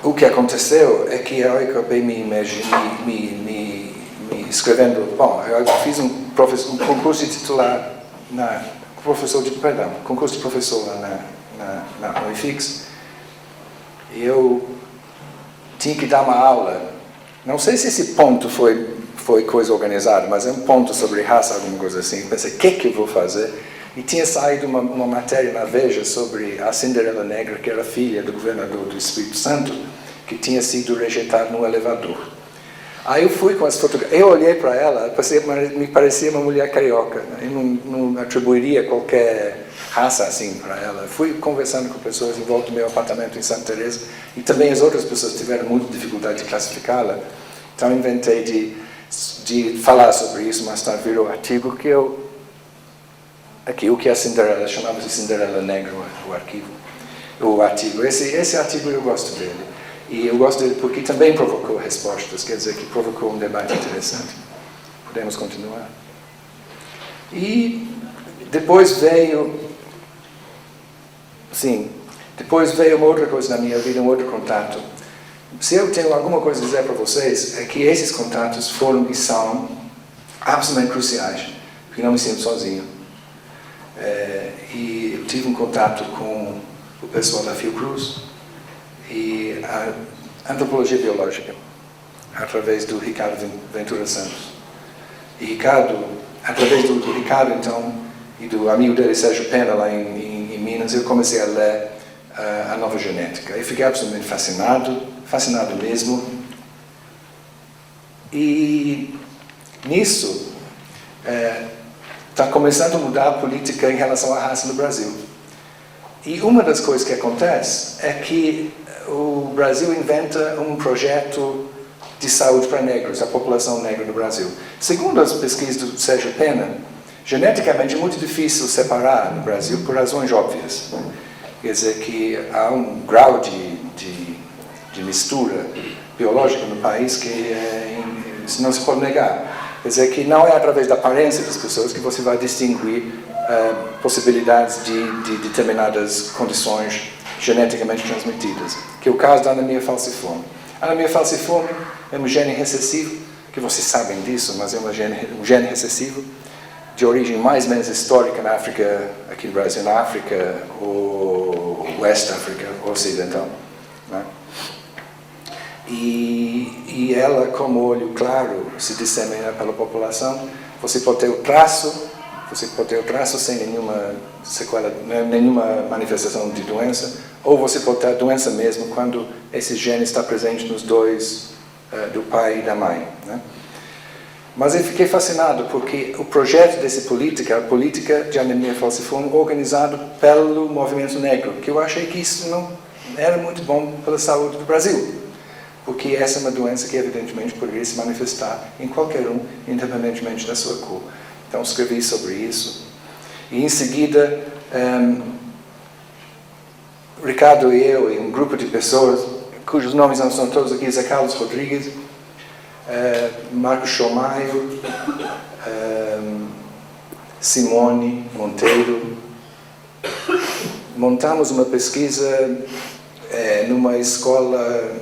O que aconteceu é que eu acabei me escrevendo. Bom, eu fiz um concurso de titular, concurso de professor lá na UIFIX. E eu tinha que dar uma aula. Não sei se esse ponto foi coisa organizada, mas é um ponto sobre raça, alguma coisa assim. Pensei, o que eu vou fazer? E tinha saído uma matéria na Veja sobre a Cinderela Negra, que era filha do governador do Espírito Santo, que tinha sido rejeitada no elevador. Aí eu fui com as fotografias, eu olhei para ela, me parecia uma mulher carioca, né? Eu não atribuiria qualquer raça assim para ela. Fui conversando com pessoas em volta do meu apartamento em Santa Teresa, e também as outras pessoas tiveram muita dificuldade de classificá-la. Então inventei de falar sobre isso, mas tarde virou artigo que o que a Cinderela chamava de Cinderela Negra, o artigo. Esse artigo eu gosto dele. E eu gosto dele porque também provocou respostas, quer dizer que provocou um debate interessante. Podemos continuar? E depois veio uma outra coisa na minha vida, um outro contato Se eu tenho alguma coisa a dizer para vocês, é que esses contatos foram e são absolutamente cruciais, porque não me sinto sozinho. E eu tive um contato com o pessoal da Fiocruz e a antropologia biológica, através do Ricardo Ventura Santos. E Ricardo, através do Ricardo, então, e do amigo dele, Sérgio Pena, lá em Minas, eu comecei a ler a nova genética. Eu fiquei absolutamente fascinado mesmo. E nisso, está começando a mudar a política em relação à raça no Brasil. E uma das coisas que acontece é que o Brasil inventa um projeto de saúde para negros, a população negra no Brasil. Segundo as pesquisas do Sérgio Pena, geneticamente é muito difícil separar no Brasil por razões óbvias. Quer dizer que há um grau de mistura biológica no país que não se pode negar. Quer dizer que não é através da aparência das pessoas que você vai distinguir possibilidades de determinadas condições geneticamente transmitidas, que é o caso da anemia falciforme. A anemia falciforme é um gene recessivo, que vocês sabem disso, mas é um gene recessivo de origem mais ou menos histórica na África, aqui no Brasil, na África ou West África Ocidental. Né? E ela, como olho claro, se dissemina pela população. Você pode ter o traço sem nenhuma sequela, nenhuma manifestação de doença, ou você pode ter a doença mesmo quando esse gene está presente nos dois, do pai e da mãe. Né? Mas eu fiquei fascinado porque o projeto dessa política, a política de anemia falciforme, organizado pelo movimento negro, que eu achei que isso não era muito bom pela saúde do Brasil, porque essa é uma doença que evidentemente poderia se manifestar em qualquer um, independentemente da sua cor. Então escrevi sobre isso. E em seguida, Ricardo e eu, e um grupo de pessoas, cujos nomes não são todos aqui, Zé Carlos Rodrigues, Marcos Chomaio, Simone Monteiro, montamos uma pesquisa numa escola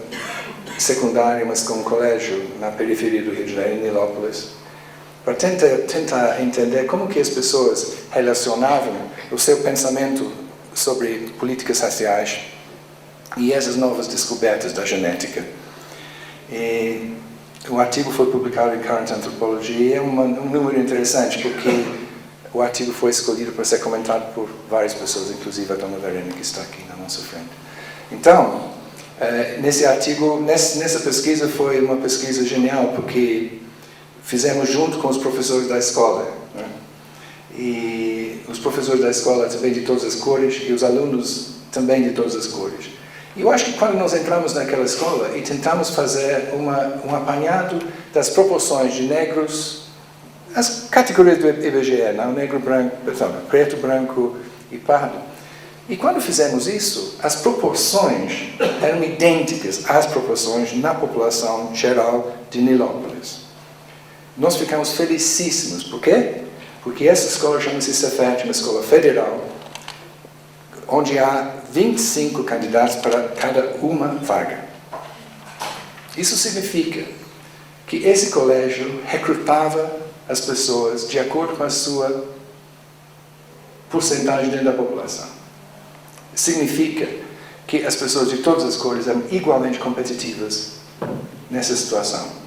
secundária, mas com um colégio na periferia do Rio de Janeiro, em Nilópolis, para tentar entender como que as pessoas relacionavam o seu pensamento sobre políticas raciais e essas novas descobertas da genética. E o artigo foi publicado em Current Anthropology e é um número interessante, porque o artigo foi escolhido para ser comentado por várias pessoas, inclusive a dona Verena, que está aqui na nossa frente. Então, nesse artigo, nessa pesquisa, foi uma pesquisa genial, porque fizemos junto com os professores da escola, né? E os professores da escola também de todas as cores, e os alunos também de todas as cores. E eu acho que quando nós entramos naquela escola e tentamos fazer um apanhado das proporções de negros, as categorias do IBGE, não? Negro, branco, preto, branco e pardo. E quando fizemos isso, as proporções eram idênticas às proporções na população geral de Nilópolis. Nós ficamos felicíssimos. Por quê? Porque essa escola chama-se Cefet, uma escola federal, onde há 25 candidatos para cada uma vaga. Isso significa que esse colégio recrutava as pessoas de acordo com a sua porcentagem dentro da população. Significa que as pessoas de todas as cores eram igualmente competitivas nessa situação.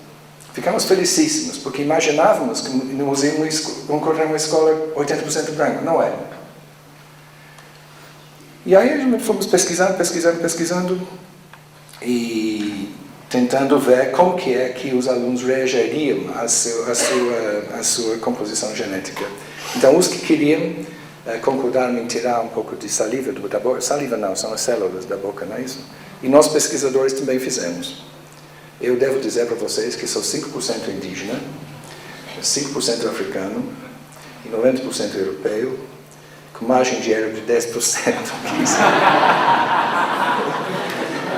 Ficamos felicíssimos, porque imaginávamos que nós íamos encontrar uma escola 80% branca. Não é. E aí a gente fomos pesquisando e tentando ver como que é que os alunos reagiriam à sua composição genética. Então, os que queriam concordaram em tirar um pouco de saliva da boca. Saliva não, são as células da boca, não é isso? E nós, pesquisadores, também fizemos. Eu devo dizer para vocês que sou 5% indígena, 5% africano e 90% europeu, com margem de erro de 10%.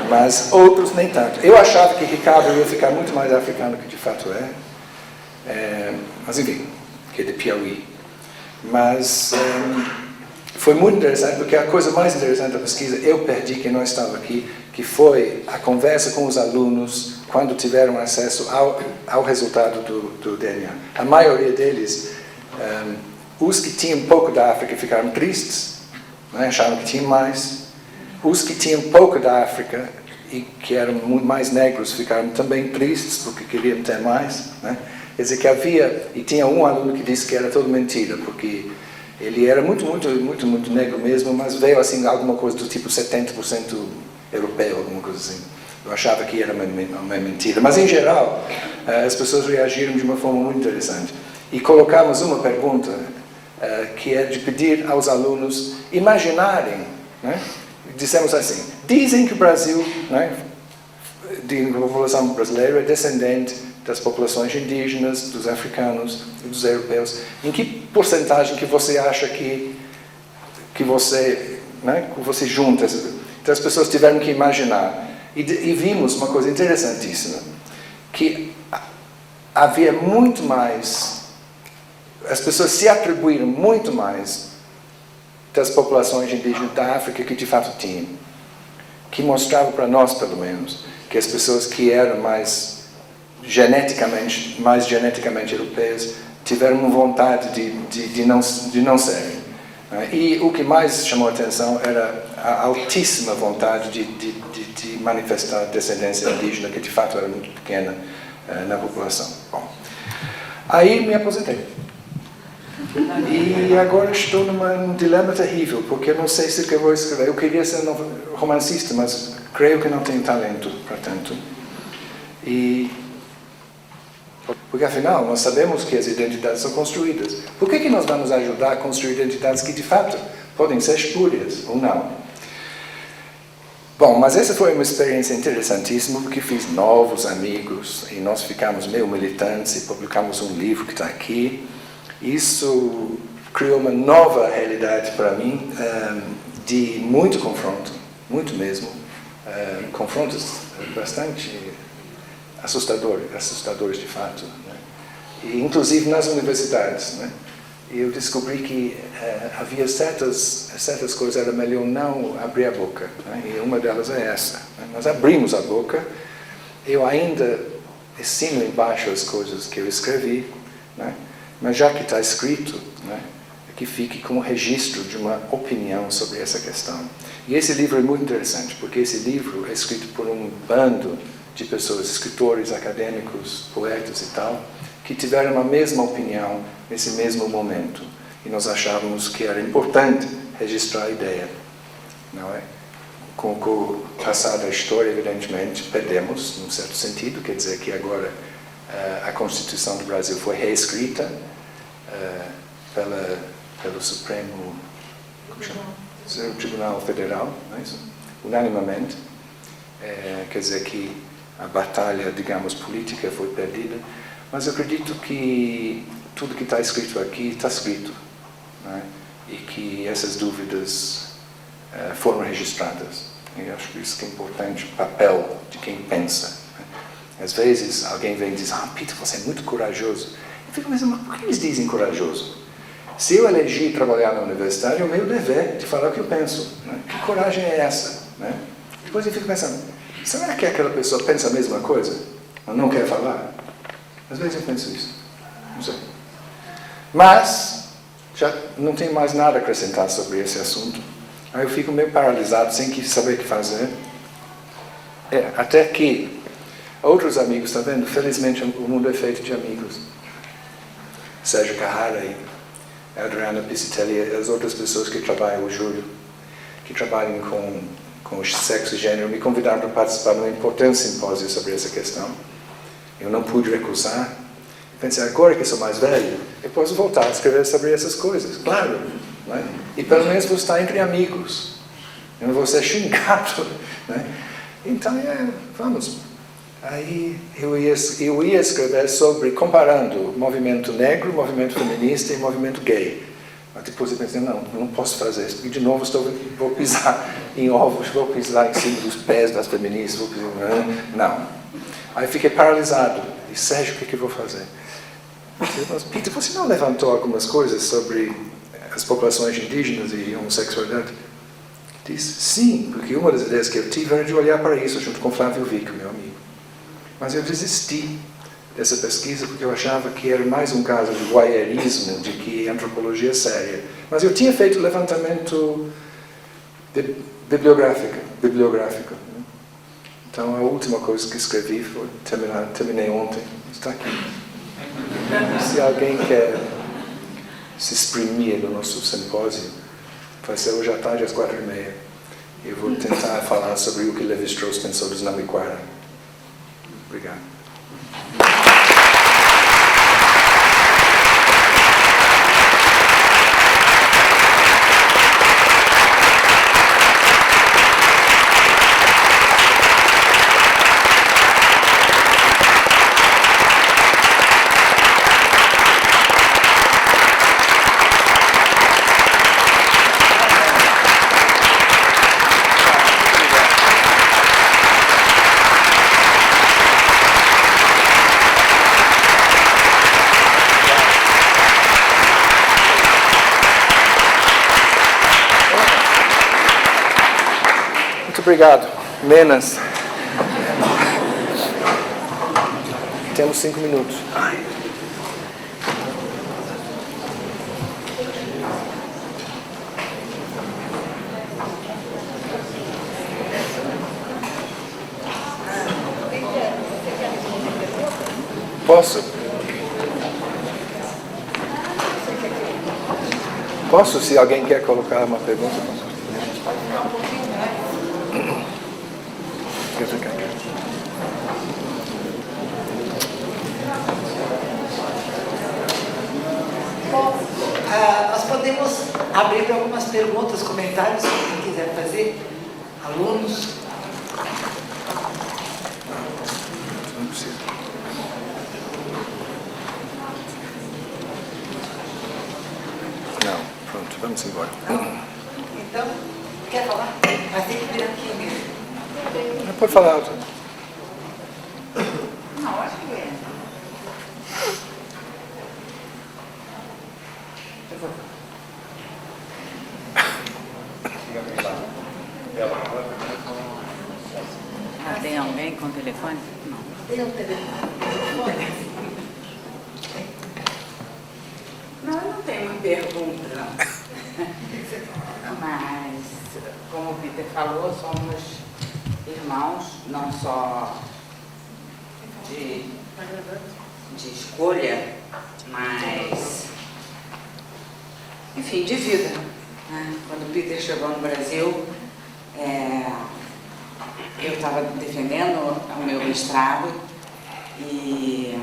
Mas outros nem tanto. Eu achava que Ricardo ia ficar muito mais africano que de fato é. Mas enfim, que é de Piauí. Mas foi muito interessante, porque a coisa mais interessante da pesquisa, eu perdi, que não estava aqui, que foi a conversa com os alunos quando tiveram acesso ao resultado do DNA. A maioria deles, os que tinham pouco da África ficaram tristes, né? Acharam que tinham mais. Os que tinham pouco da África e que eram muito mais negros ficaram também tristes porque queriam ter mais, né? Quer dizer que havia, e tinha um aluno que disse que era tudo mentira, porque ele era muito negro mesmo, mas veio assim alguma coisa do tipo 70% europeu, alguma coisa assim. Eu achava que era uma mentira, mas em geral as pessoas reagiram de uma forma muito interessante. E colocamos uma pergunta que é de pedir aos alunos imaginarem, né? Dissemos assim: dizem que o Brasil, né, a população brasileira é descendente das populações indígenas, dos africanos e dos europeus. Em que porcentagem que você acha que você junta? Então as pessoas tiveram que imaginar. E vimos uma coisa interessantíssima, que havia muito mais, as pessoas se atribuíram muito mais das populações indígenas da África que de fato tinham. Que mostrava para nós, pelo menos, que as pessoas que eram mais geneticamente europeias tiveram uma vontade de não serem. E o que mais chamou a atenção era a altíssima vontade de manifestar descendência indígena, que de fato era muito pequena na população. Bom, aí me aposentei. E agora estou num dilema terrível, porque eu não sei se eu vou escrever. Eu queria ser um romancista, mas creio que não tenho talento para tanto. Porque afinal, nós sabemos que as identidades são construídas. Por que nós vamos ajudar a construir identidades que de fato podem ser espúrias ou não? Bom, mas essa foi uma experiência interessantíssima, porque fiz novos amigos e nós ficamos meio militantes e publicamos um livro que está aqui. Isso criou uma nova realidade para mim, de muito confronto, muito mesmo. Confrontos bastante assustadores de fato, né? E, inclusive nas universidades, né? Eu descobri que havia certas coisas, era melhor não abrir a boca, né? E uma delas é essa, né? Nós abrimos a boca, eu ainda assino embaixo as coisas que eu escrevi, né? Mas já que está escrito, né, que fique com o registro de uma opinião sobre essa questão. E esse livro é muito interessante, porque esse livro é escrito por um bando de pessoas, escritores, acadêmicos, poetas e tal, que tiveram a mesma opinião nesse mesmo momento. E nós achávamos que era importante registrar a ideia, não é? Com o passar da história, evidentemente, perdemos, num certo sentido, quer dizer que agora a Constituição do Brasil foi reescrita pelo Supremo Tribunal Federal, não é isso? Unanimamente. Quer dizer que a batalha, digamos, política foi perdida, mas eu acredito que tudo que está escrito aqui está escrito, não é? E que essas dúvidas foram registradas. E acho que isso que é importante, o papel de quem pensa. Às vezes alguém vem e diz: Peter, você é muito corajoso. Eu fico pensando, mas por que eles dizem corajoso? Se eu elegi trabalhar na universidade, é o meu dever de falar o que eu penso, né? Que coragem é essa, né? Depois eu fico pensando, será que aquela pessoa pensa a mesma coisa, mas não quer falar? Às vezes eu penso isso, não sei. Mas já não tenho mais nada a acrescentar sobre esse assunto. Aí eu fico meio paralisado, sem saber o que fazer. Até que outros amigos, está vendo? Felizmente o mundo é feito de amigos. Sérgio Carrara e Adriana Piscitelli e as outras pessoas que trabalham, o Júlio, que trabalham com o sexo e gênero, me convidaram para participar de um importante simpósio sobre essa questão. Eu não pude recusar. Pensei, agora que eu sou mais velho, eu posso voltar a escrever sobre essas coisas, claro. Né? E pelo menos vou estar entre amigos. Eu não vou ser xingado. Né? Então, vamos. Aí eu ia escrever sobre, comparando o movimento negro, o movimento feminista e o movimento gay. Mas depois eu pensei, não posso fazer isso, porque de novo vou pisar em ovos, vou pisar em cima dos pés das feministas, não. Aí fiquei paralisado. E Sérgio, o que eu vou fazer? Mas, Peter, você não levantou algumas coisas sobre as populações indígenas e homossexualidade? Disse, sim, porque uma das ideias que eu tive era de olhar para isso junto com Flávio Vico, meu amigo. Mas eu desisti dessa pesquisa porque eu achava que era mais um caso de voyeurismo, de que antropologia é séria. Mas eu tinha feito levantamento bibliográfico. Então a última coisa que escrevi foi, terminei ontem, está aqui. Se alguém quer se exprimir no nosso simpósio, vai ser hoje à tarde às 4h30. Eu vou tentar falar sobre o que Lévi-Strauss pensou dos Namiquara. Obrigado. Obrigado. Menas. Temos 5 minutos. Posso? Posso, se alguém quer colocar uma pergunta? Nós podemos abrir para algumas perguntas, comentários, quem quiser fazer, alunos. Não precisa. Não, pronto, vamos embora. Então, quer falar? Mas tem que vir aqui mesmo. Pode falar alto. Não, acho que é. Tem alguém com telefone? Não. Tem um telefone? Não, eu não tenho uma pergunta, não. Mas, como o Peter falou, somos irmãos, não só de escolha, mas, enfim, de vida. Né? Quando o Peter chegou no Brasil, eu estava defendendo o meu mestrado e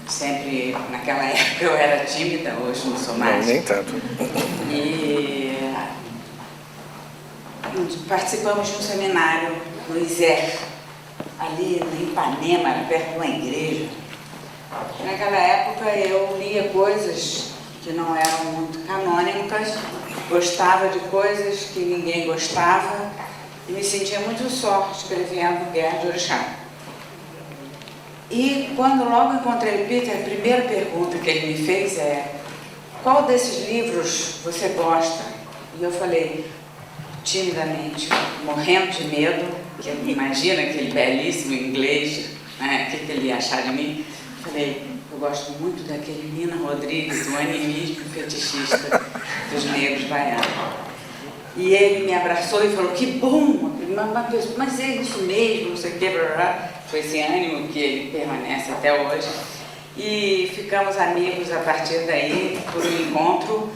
sempre, naquela época, eu era tímida, hoje não sou mais. Não, nem tanto. E participamos de um seminário no ISER, ali em Ipanema, perto de uma igreja. Naquela época eu lia coisas que não eram muito canônicas, gostava de coisas que ninguém gostava e me sentia muito só escrevendo Guerra de Orixá. E quando logo encontrei Peter, a primeira pergunta que ele me fez é: qual desses livros você gosta? E eu falei, timidamente, morrendo de medo, que imagina aquele belíssimo inglês, né, o que ele ia achar de mim. Falei, eu gosto muito daquele Nina Rodrigues, o animismo fetichista dos negros baianos. E ele me abraçou e falou, que bom, mas é isso mesmo, não sei o que, blá, blá. Foi esse ânimo que ele permanece até hoje. E ficamos amigos a partir daí, por um encontro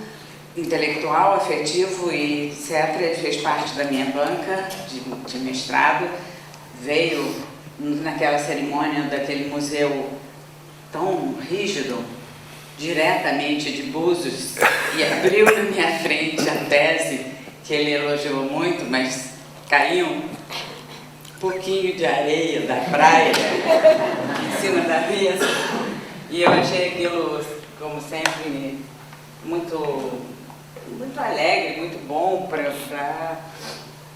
intelectual, afetivo e etc. Ele fez parte da minha banca de mestrado, veio naquela cerimônia daquele museu tão rígido, diretamente de Búzios, e abriu na minha frente a tese que ele elogiou muito, mas caiu um pouquinho de areia da praia em cima da mesa. E eu achei aquilo, como sempre, muito alegre, muito bom para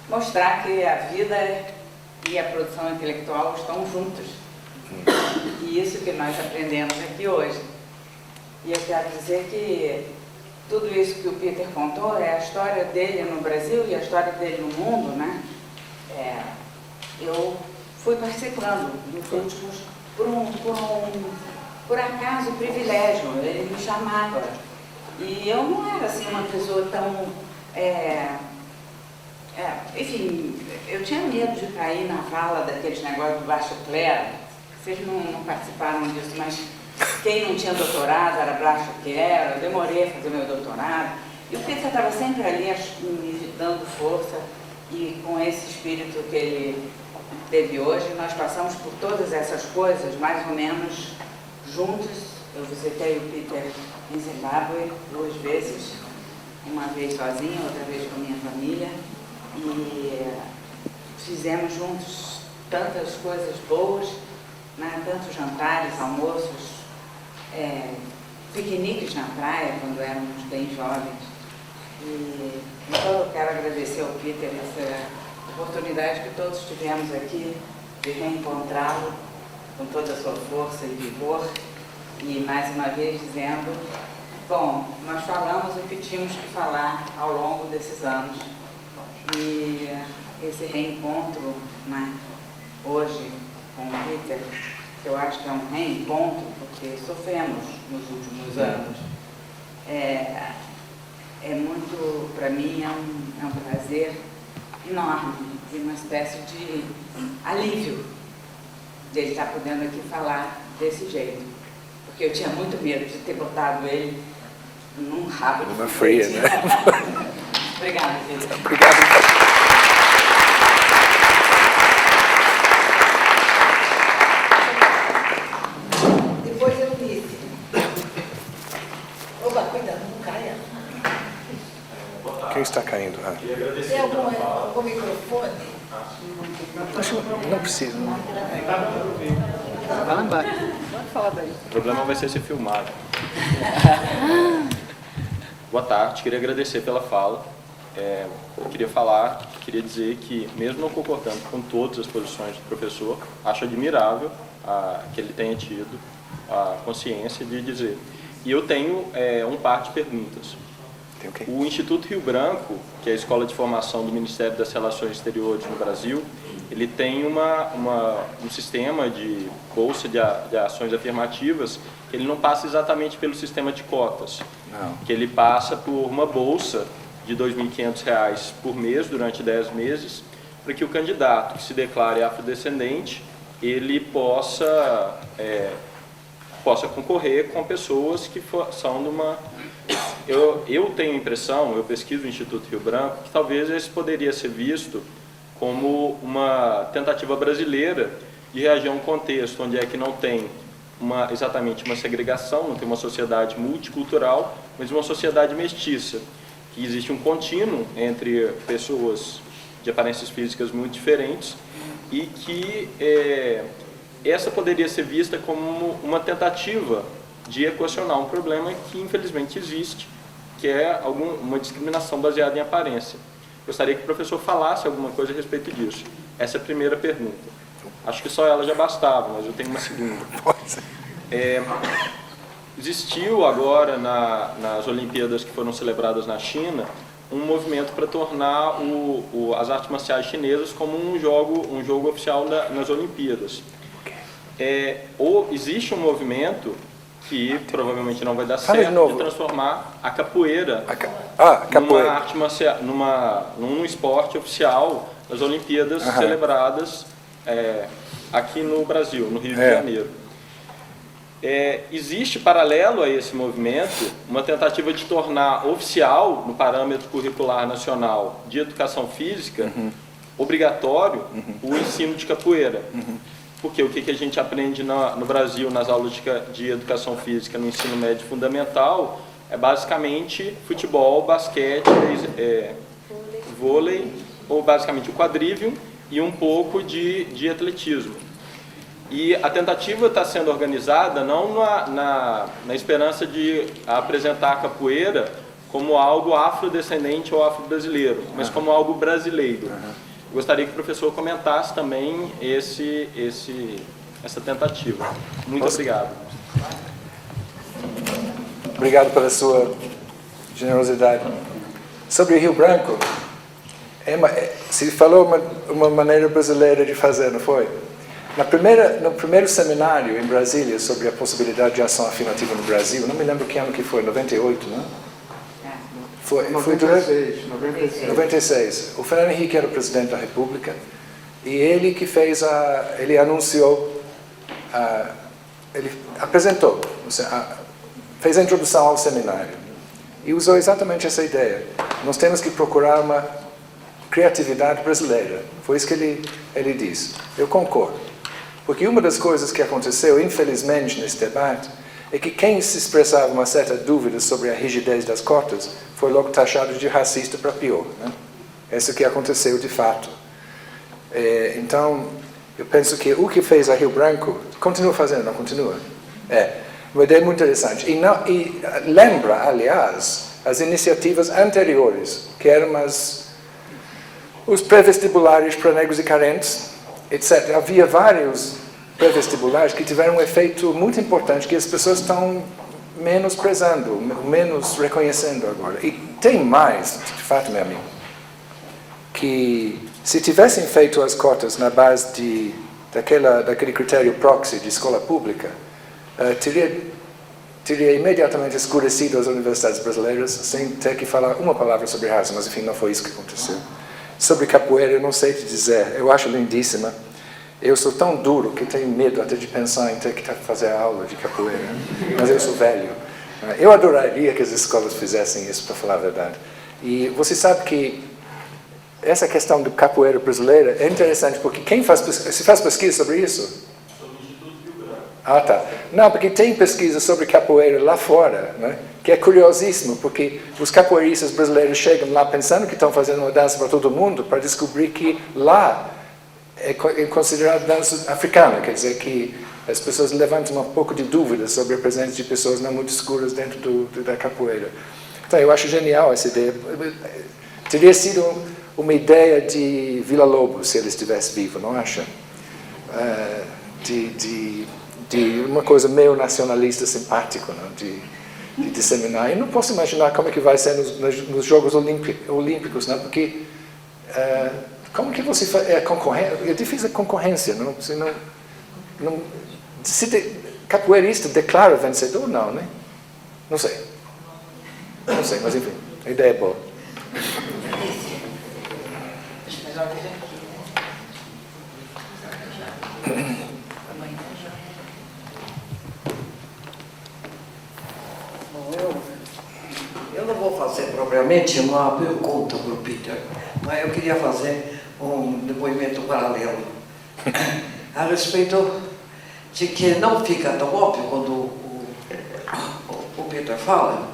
mostrar que a vida e a produção intelectual estão juntos. E isso que nós aprendemos aqui hoje. E eu quero dizer que tudo isso que o Peter contou é a história dele no Brasil e a história dele no mundo, né? Eu fui participando dos últimos por acaso, privilégio. Ele me chamava. E eu não era assim uma pessoa tão... enfim, eu tinha medo de cair na vala daqueles negócios do baixo clero. Vocês não participaram disso, mas quem não tinha doutorado era baixo clero. Eu demorei a fazer meu doutorado. E o Peter estava sempre ali me dando força, e com esse espírito que ele teve hoje, nós passamos por todas essas coisas, mais ou menos juntos. Eu visitei o Peter em Zimbábue 2 vezes, uma vez sozinha, outra vez com a minha família, e fizemos juntos tantas coisas boas, né? Tantos jantares, almoços, piqueniques na praia, quando éramos bem jovens. E então eu quero agradecer ao Peter essa oportunidade que todos tivemos aqui de reencontrá-lo com toda a sua força e vigor. E mais uma vez dizendo, bom, nós falamos o que tínhamos que falar ao longo desses anos. E esse reencontro, né, hoje com o Peter, que eu acho que é um reencontro, porque sofremos nos últimos anos, é muito, para mim, é um prazer enorme e uma espécie de alívio de ele estar podendo aqui falar desse jeito. Porque eu tinha muito medo de ter botado ele num rabo de uma fria, né? Obrigada, Pedro. Obrigado. Depois eu disse. Opa, cuidado, não caia. Quem está caindo? Tem algum microfone? Não precisa. Vai lá embaixo. Pode falar daí. O problema vai ser filmado. Boa tarde, queria agradecer pela fala. Eu queria dizer que, mesmo não concordando com todas as posições do professor, acho admirável que ele tenha tido a consciência de dizer. E eu tenho um par de perguntas. O Instituto Rio Branco, que é a escola de formação do Ministério das Relações Exteriores no Brasil, ele tem um sistema de bolsa de ações afirmativas que ele não passa exatamente pelo sistema de cotas, que ele passa por uma bolsa de R$ 2.500 por mês durante 10 meses, para que o candidato que se declare afrodescendente ele possa concorrer com pessoas que são de uma... Eu tenho a impressão, eu pesquiso no Instituto Rio Branco, que talvez esse poderia ser visto como uma tentativa brasileira de reagir a um contexto onde é que não tem exatamente uma segregação, não tem uma sociedade multicultural, mas uma sociedade mestiça, que existe um contínuo entre pessoas de aparências físicas muito diferentes e que essa poderia ser vista como uma tentativa de equacionar um problema que infelizmente existe, que é uma discriminação baseada em aparência. Gostaria que o professor falasse alguma coisa a respeito disso. Essa é a primeira pergunta. Acho que só ela já bastava, mas eu tenho uma segunda. Existiu agora, nas Olimpíadas que foram celebradas na China, um movimento para tornar as artes marciais chinesas como um jogo oficial nas Olimpíadas. Existe um movimento que provavelmente não vai dar certo, de transformar a capoeira, numa arte marcial, num esporte oficial das Olimpíadas celebradas aqui no Brasil, no Rio de Janeiro. Existe, paralelo a esse movimento, uma tentativa de tornar oficial, no parâmetro curricular nacional de educação física, obrigatório o ensino de capoeira. Porque o que a gente aprende no Brasil nas aulas de educação física no ensino médio fundamental é basicamente futebol, basquete, vôlei, ou basicamente o quadrivium e um pouco de atletismo. E a tentativa está sendo organizada não na esperança de apresentar a capoeira como algo afrodescendente ou afro-brasileiro, mas como algo brasileiro. Gostaria que o professor comentasse também essa tentativa. Muito obrigado. Obrigado pela sua generosidade. Sobre Rio Branco, se falou uma maneira brasileira de fazer, não foi? No primeiro seminário em Brasília sobre a possibilidade de ação afirmativa no Brasil, não me lembro que ano que foi, 98, não? Foi 96. O Fernando Henrique era o presidente da República e ele que fez ele anunciou, ele apresentou, fez a introdução ao seminário e usou exatamente essa ideia. Nós temos que procurar uma criatividade brasileira. Foi isso que ele disse. Eu concordo. Porque uma das coisas que aconteceu, infelizmente, nesse debate, é que quem se expressava uma certa dúvida sobre a rigidez das cotas foi logo taxado de racista para pior. Né? Isso que aconteceu de fato. Então, eu penso que o que fez a Rio Branco, continua fazendo, não continua? Uma ideia muito interessante. E lembra, aliás, as iniciativas anteriores, que eram os pré-vestibulares para negros e carentes, etc. Havia vários pré-vestibulares que tiveram um efeito muito importante, que as pessoas estão menosprezando, menos reconhecendo agora. E tem mais, de fato, meu amigo, que se tivessem feito as cotas na base daquele critério proxy de escola pública, teria imediatamente escurecido as universidades brasileiras sem ter que falar uma palavra sobre raça, mas enfim, não foi isso que aconteceu. Sobre capoeira, eu não sei te dizer, eu acho lindíssima. Eu sou tão duro que tenho medo até de pensar em ter que fazer aula de capoeira, mas eu sou velho. Eu adoraria que as escolas fizessem isso, para falar a verdade. E você sabe que essa questão do capoeira brasileira é interessante, porque se faz pesquisa sobre isso? Ah, tá. Não, porque tem pesquisa sobre capoeira lá fora, né? Que é curiosíssimo, porque os capoeiristas brasileiros chegam lá pensando que estão fazendo uma dança para todo mundo, para descobrir que lá é considerado dança africana, quer dizer que as pessoas levantam um pouco de dúvida sobre a presença de pessoas não muito escuras dentro da capoeira. Então, eu acho genial essa ideia. Teria sido uma ideia de Vila Lobos, se ele estivesse vivo, não acha? De uma coisa meio nacionalista simpático, não? De disseminar. Eu não posso imaginar como é que vai ser nos Jogos Olímpicos, não? Porque como que você faz? É difícil a concorrência, não? Se capoeirista declara vencedor, não, né? Não sei, mas enfim, a ideia é boa. Eu não vou fazer propriamente uma pergunta para o Peter, mas eu queria fazer um depoimento paralelo a respeito de que não fica tão óbvio quando o Peter fala,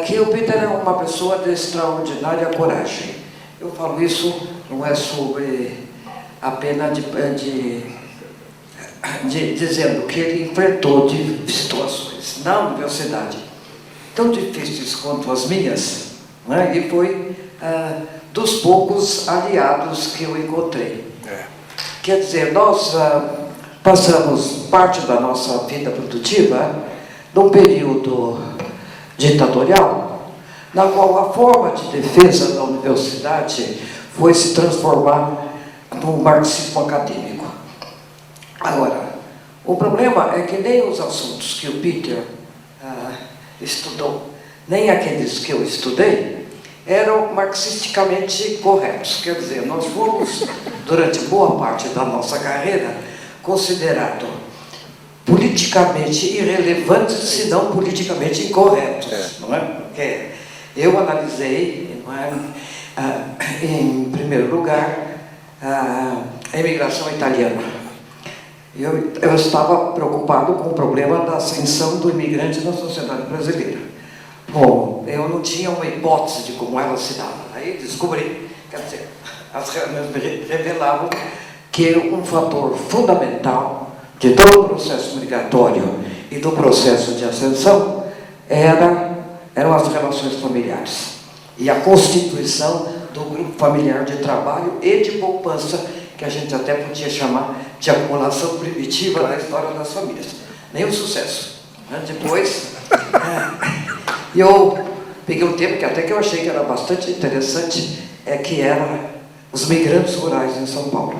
que o Peter é uma pessoa de extraordinária coragem. Eu falo isso não é sobre apenas dizendo que ele enfrentou de situações na universidade tão difíceis quanto as minhas, né? E foi dos poucos aliados que eu encontrei. Quer dizer, nós passamos parte da nossa vida produtiva num período ditatorial, na qual a forma de defesa da universidade foi se transformar num marxismo acadêmico. Agora, o problema é que nem os assuntos que o Peter estudou, nem aqueles que eu estudei, eram marxisticamente corretos. Quer dizer, nós fomos, durante boa parte da nossa carreira, considerados politicamente irrelevantes, se não politicamente incorretos. Não é? Porque eu analisei, não é, em primeiro lugar, a imigração italiana. Eu estava preocupado com o problema da ascensão do imigrante na sociedade brasileira. Bom, eu não tinha uma hipótese de como ela se dava. Aí descobri, quer dizer, as reuniões revelavam que um fator fundamental de todo o processo migratório e do processo de ascensão eram as relações familiares e a constituição do grupo familiar de trabalho e de poupança, que a gente até podia chamar de acumulação primitiva na história das famílias. Nenhum sucesso. Depois, eu peguei um tema que até que eu achei que era bastante interessante, que era os migrantes rurais em São Paulo.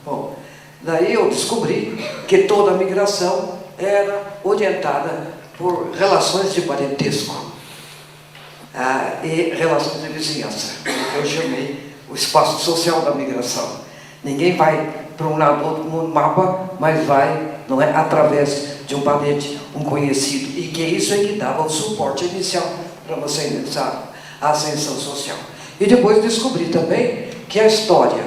Bom, daí eu descobri que toda a migração era orientada por relações de parentesco e relações de vizinhança. Eu chamei o espaço social da migração. Ninguém vai para um lado ou outro no mapa, mas vai, não é, através de um parente, um conhecido, e que isso é que dava o suporte inicial para você iniciar a ascensão social. E depois descobri também que a história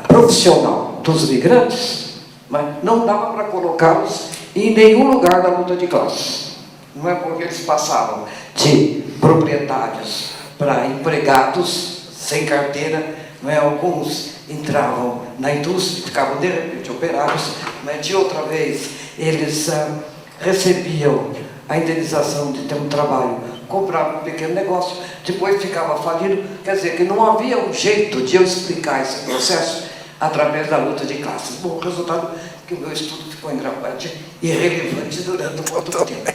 profissional dos migrantes, mas não dava para colocá-los em nenhum lugar da luta de classes. Não é porque eles passavam de proprietários para empregados sem carteira, não é? Alguns entravam na indústria, ficavam de repente operários, mas de outra vez eles recebiam a indenização de ter um trabalho, compravam um pequeno negócio, depois ficava falido. Quer dizer que não havia um jeito de eu explicar esse processo através da luta de classes. Bom, o resultado é que o meu estudo ficou irrelevante durante muito tempo.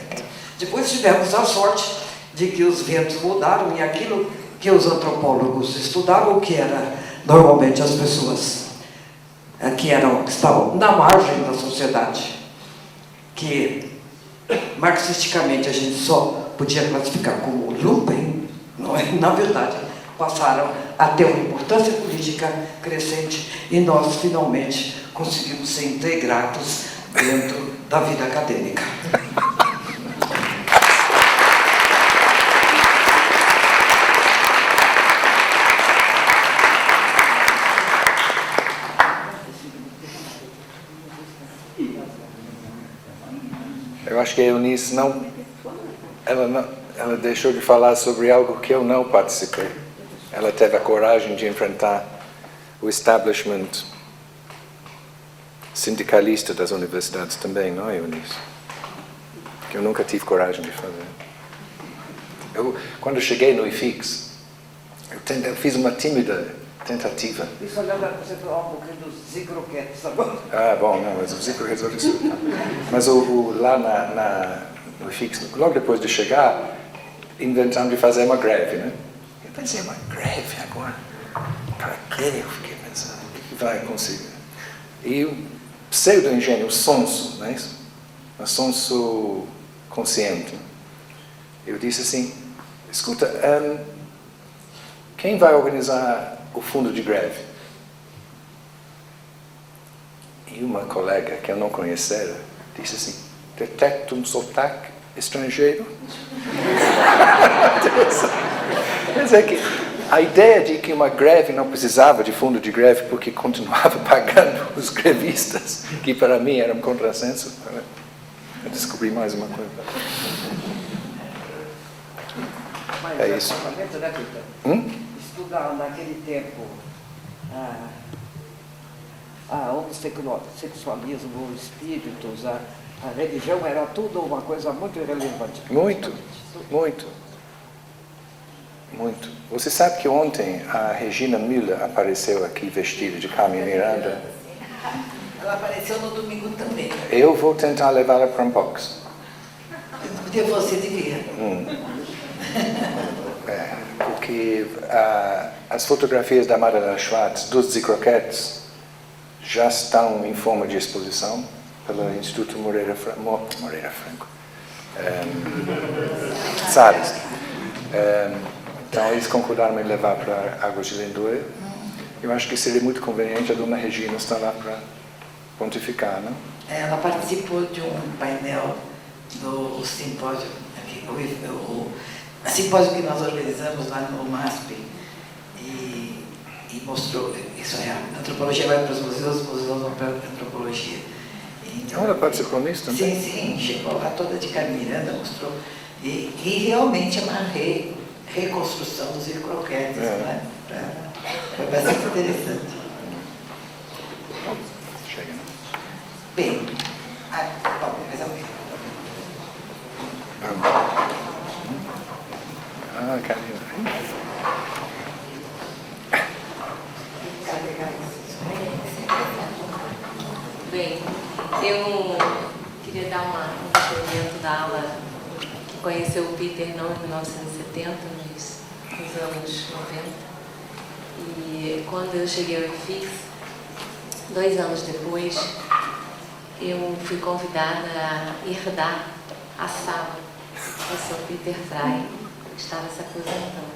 Depois tivemos a sorte de que os ventos mudaram e aquilo que os antropólogos estudavam, que era normalmente as pessoas que estavam na margem da sociedade, que marxisticamente a gente só podia classificar como lumpen, não é? Na verdade, passaram a ter uma importância política crescente e nós finalmente conseguimos ser integrados dentro da vida acadêmica. Eu acho que a Eunice ela deixou de falar sobre algo que eu não participei. Ela teve a coragem de enfrentar o establishment sindicalista das universidades também, não é, Eunice? Que eu nunca tive coragem de fazer. Quando eu cheguei no IFIX, eu fiz uma tímida tentativa. Isso olhando para você falar um pouquinho dos zicroquetes agora. Ah, bom, não, mas o zicroquetes eu resolvi. Mas lá no IFIX, logo depois de chegar, inventamos de fazer uma greve, né? Eu pensei, uma greve agora? Para quê? Eu fiquei pensando, o que vai conseguir? E o pseudo-engenho, o sonso, não é isso? O sonso consciente. Eu disse assim, escuta, quem vai organizar o fundo de greve? E uma colega que eu não conhecia disse assim, detecto um sotaque estrangeiro. Quer dizer que a ideia de que uma greve não precisava de fundo de greve porque continuava pagando os grevistas, que para mim era um contrassenso, eu descobri mais uma coisa. Mas é isso. Né, Peter? Estudar naquele tempo a homossexualismo, os espíritos, a religião, era tudo uma coisa muito irrelevante. Muito, muito. Muito. Você sabe que ontem a Regina Müller apareceu aqui vestida de Carmen Miranda? Ela apareceu no domingo também. Eu vou tentar levá-la para um box. Você devia. Porque as fotografias da Madalena Schwartz, dos zicroquetes, já estão em forma de exposição pelo Instituto Moreira Franco. Salles. Então eles concordaram em levar para Águas de Lindóia. Eu acho que seria muito conveniente a dona Regina estar lá para pontificar, não? Ela participou de um painel do simpósio, o simpósio que nós organizamos lá no MASP, e mostrou, isso é, a antropologia vai para os museus vão para a antropologia. Então, ela participou nisso também? Sim, chegou lá toda de Carmen Miranda, mostrou, e realmente é uma reconstrução dos zicroquetes, né? Foi bastante interessante. Chega, né? Bem, mais alguém? Carina. Bem, eu queria dar um depoimento da aula conheceu o Peter não em 1970, mas nos anos 90. E quando eu cheguei ao IFIX, 2 anos depois, eu fui convidada a herdar a sala do Sr. Peter Frey, que estava se aposentando.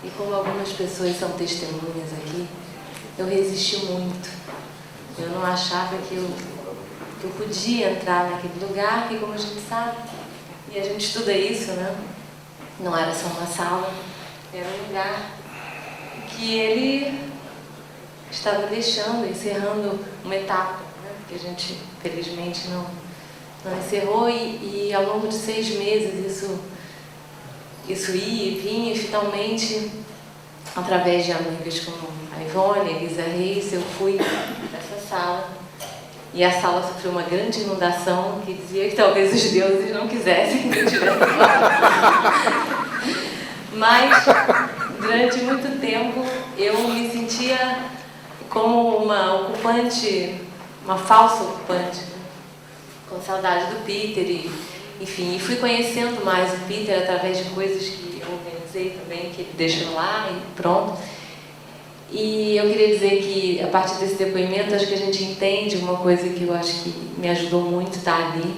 E como algumas pessoas são testemunhas aqui, eu resisti muito. Eu não achava que eu podia entrar naquele lugar, que, como a gente sabe, e a gente estuda isso, né? Não era só uma sala, era um lugar que ele estava deixando, encerrando uma etapa, né? Que a gente, felizmente, não encerrou, e ao longo de 6 meses isso ia e vinha, e finalmente, através de amigas como a Ivone, a Elisa Reis, eu fui nessa sala, e a sala sofreu uma grande inundação que dizia que talvez os deuses não quisessem que eu tivesse lá. Mas, durante muito tempo, eu me sentia como uma ocupante, uma falsa ocupante, né? Com saudade do Peter e, enfim, fui conhecendo mais o Peter através de coisas que eu organizei também, que ele deixou lá e pronto. E eu queria dizer que, a partir desse depoimento, acho que a gente entende uma coisa que eu acho que me ajudou muito estar ali,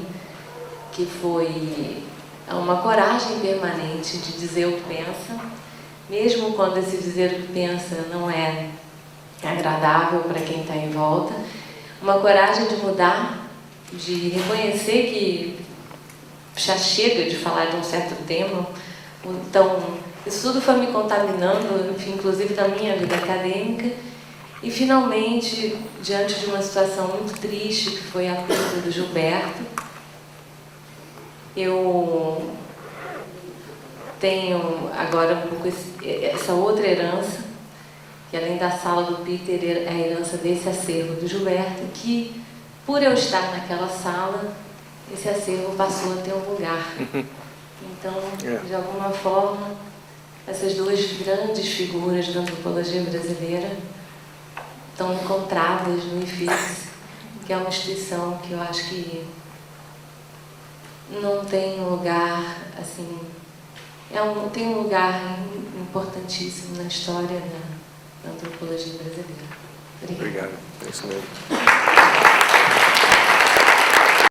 que foi uma coragem permanente de dizer o que pensa, mesmo quando esse dizer o que pensa não é agradável para quem está em volta, uma coragem de mudar, de reconhecer que já chega de falar de um certo tema. Então, isso tudo foi me contaminando, enfim, inclusive da minha vida acadêmica, e finalmente, diante de uma situação muito triste, que foi a perda do Gilberto, eu tenho agora um pouco essa outra herança, que além da sala do Peter, é a herança desse acervo do Gilberto, que, por eu estar naquela sala, esse acervo passou a ter um lugar. Então, de alguma forma, essas 2 grandes figuras da antropologia brasileira estão encontradas no IFIX, que é uma instituição que eu acho que não tem um lugar, assim, tem um lugar importantíssimo na história da antropologia brasileira. Obrigada. Obrigado. É isso mesmo.